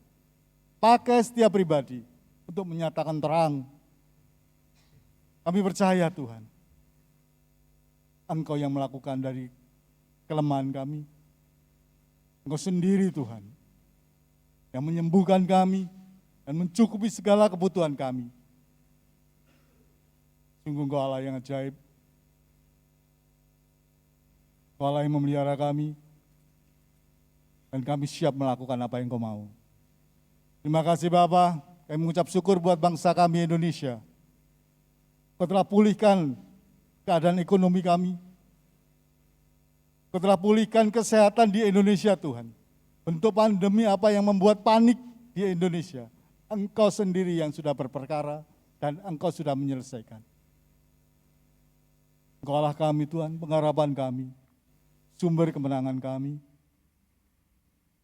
Pakai setiap pribadi untuk menyatakan terang. Kami percaya Tuhan, Engkau yang melakukan dari kelemahan kami. Engkau sendiri Tuhan, yang menyembuhkan kami dan mencukupi segala kebutuhan kami. Sungguh Engkau Allah yang ajaib. Engkau Allah yang memelihara kami. Dan kami siap melakukan apa yang Engkau mau. Terima kasih Bapa, kami mengucap syukur buat bangsa kami Indonesia. Engkau telah pulihkan keadaan ekonomi kami. Engkau telah pulihkan kesehatan di Indonesia Tuhan. Bentuk pandemi apa yang membuat panik di Indonesia. Engkau sendiri yang sudah berperkara dan Engkau sudah menyelesaikan. Engkau Allah kami Tuhan, pengharapan kami, sumber kemenangan kami.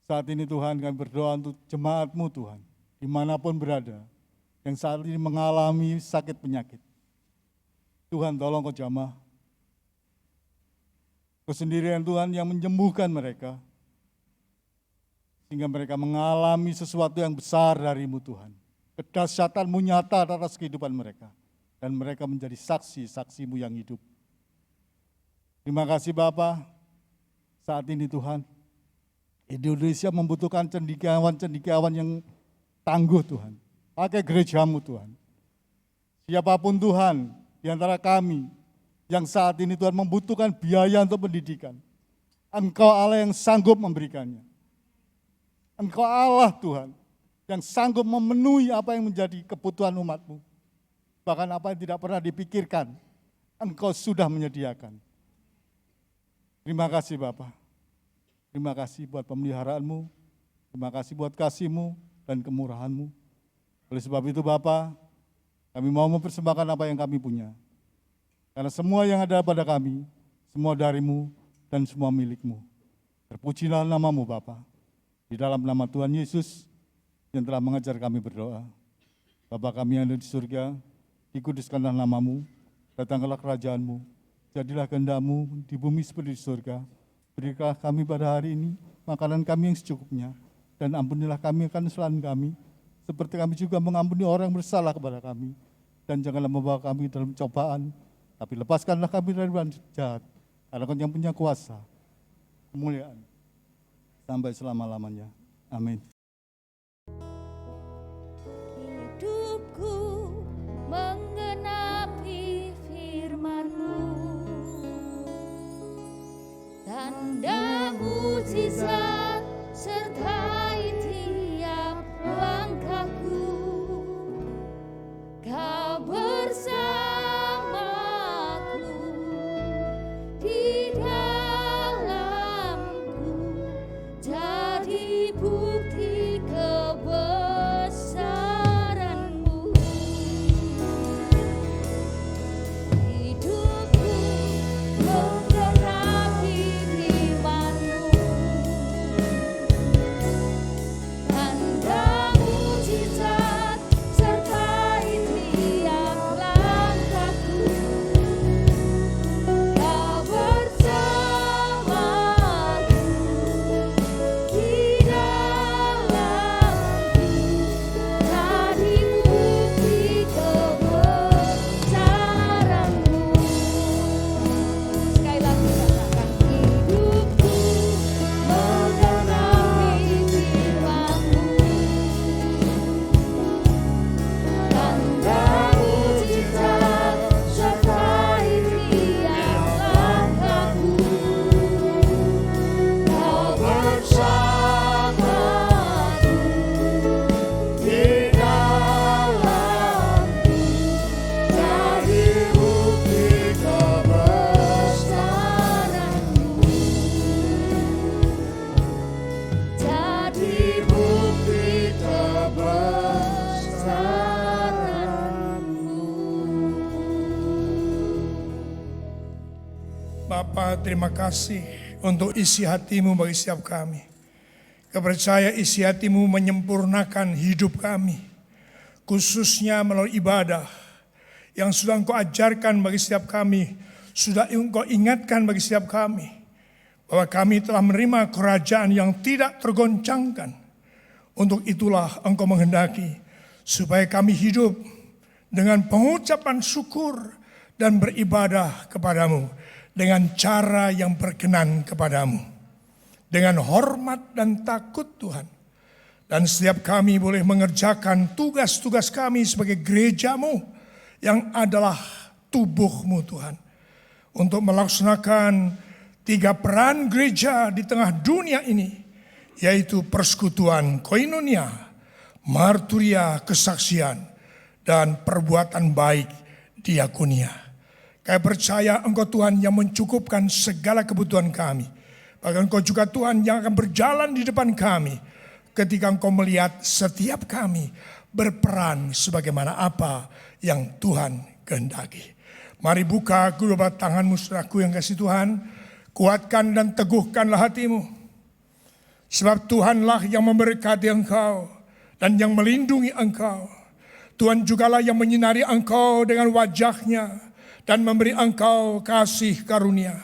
Saat ini Tuhan kami berdoa untuk jemaat-Mu Tuhan, dimanapun berada, yang saat ini mengalami sakit penyakit. Tuhan tolong Kau jamah. Kau sendirian Tuhan yang menyembuhkan mereka, sehingga mereka mengalami sesuatu yang besar dari-Mu Tuhan. Kedahsyatan-Mu nyata atas kehidupan mereka, dan mereka menjadi saksi-saksi-Mu yang hidup. Terima kasih Bapa, saat ini Tuhan, Indonesia membutuhkan cendekiawan-cendekiawan yang tangguh Tuhan. Pakai gereja-Mu Tuhan. Siapapun Tuhan di antara kami yang saat ini Tuhan membutuhkan biaya untuk pendidikan. Engkau Allah yang sanggup memberikannya. Engkau Allah Tuhan yang sanggup memenuhi apa yang menjadi kebutuhan umat-Mu. Bahkan apa yang tidak pernah dipikirkan, Engkau sudah menyediakan. Terima kasih Bapa. Terima kasih buat pemeliharaan-Mu, terima kasih buat kasih-Mu dan kemurahan-Mu. Oleh sebab itu Bapa, kami mau mempersembahkan apa yang kami punya. Karena semua yang ada pada kami, semua dari-Mu dan semua milik-Mu. Terpujilah nama-Mu Bapa. Di dalam nama Tuhan Yesus yang telah mengajar kami berdoa. Bapa kami yang ada di surga, dikuduskanlah nama-Mu, datanglah kerajaan-Mu, jadilah kehendak-Mu di bumi seperti di surga. Berikanlah kami pada hari ini makanan kami yang secukupnya, dan ampunilah kami akan kesalahan kami, seperti kami juga mengampuni orang yang bersalah kepada kami. Dan janganlah membawa kami dalam cobaan, tapi lepaskanlah kami dari jahat, karena Kau yang punya kuasa, kemuliaan, sampai selama-lamanya. Amin. Hidupku menggenapi firman-Mu, tanda mujizat sertai tiap langkahku. Kau bersamaku di dalamku, jadi bukti kebesaran-Mu. Hidupku menggenapi firman-Mu, tanda mujizat sertai tiap langkahku. Kau bersamaku di dalamku, jadi bukti kebesaran-Mu. Sekali lagi katakan, hidupku menggenapi firman-Mu, tanda mujizat sertai tiap langkahku. Kau bersamaku di dalamku, jadi bukti kebesaran-Mu, jadi bukti kebesaran-Mu. Bapa, terima kasih untuk isi hati-Mu bagi setiap kami. Kepercaya isi hati-Mu menyempurnakan hidup kami, khususnya melalui ibadah yang sudah Engkau ajarkan bagi setiap kami, sudah Engkau ingatkan bagi setiap kami, bahwa kami telah menerima kerajaan yang tidak tergoncangkan. Untuk itulah Engkau menghendaki supaya kami hidup dengan pengucapan syukur dan beribadah kepadamu dengan cara yang berkenan kepadamu, dengan hormat dan takut Tuhan. Dan setiap kami boleh mengerjakan tugas-tugas kami sebagai gereja-Mu yang adalah tubuh-Mu Tuhan. Untuk melaksanakan 3 peran gereja di tengah dunia ini, yaitu persekutuan koinonia, marturia kesaksian, dan perbuatan baik diakonia. Kami percaya Engkau Tuhan yang mencukupkan segala kebutuhan kami. Bahkan Engkau juga Tuhan yang akan berjalan di depan kami ketika Engkau melihat setiap kami berperan sebagaimana apa yang Tuhan kehendaki. Mari buka kedua tanganmu saudaraku yang kasih Tuhan. Kuatkan dan teguhkanlah hatimu. Sebab Tuhanlah yang memberkati engkau dan yang melindungi engkau. Tuhan jugalah yang menyinari engkau dengan wajahnya dan memberi engkau kasih karunia.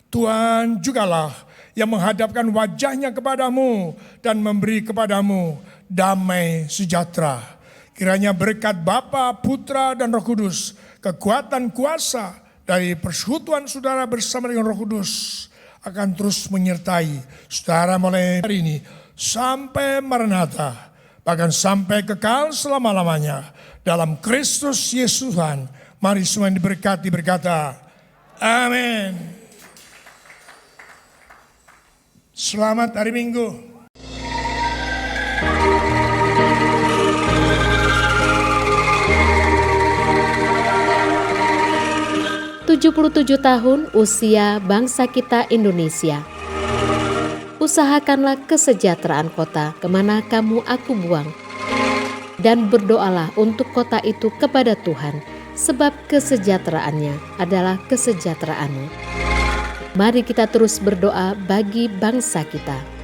Tuhan jugalah yang menghadapkan wajahnya kepadamu dan memberi kepadamu damai sejahtera. Kiranya berkat Bapa, Putra, dan Roh Kudus, kekuatan kuasa dari persekutuan saudara bersama dengan Roh Kudus akan terus menyertai saudara mulai hari ini sampai Maranatha, bahkan sampai kekal selama-lamanya dalam Kristus Yesus Tuhan. Mari semua yang diberkati berkata, amin. Selamat hari Minggu. 77 tahun usia bangsa kita Indonesia. Usahakanlah kesejahteraan kota kemana kamu aku buang. Dan berdoalah untuk kota itu kepada Tuhan, sebab kesejahteraannya adalah kesejahteraanmu. Mari kita terus berdoa bagi bangsa kita.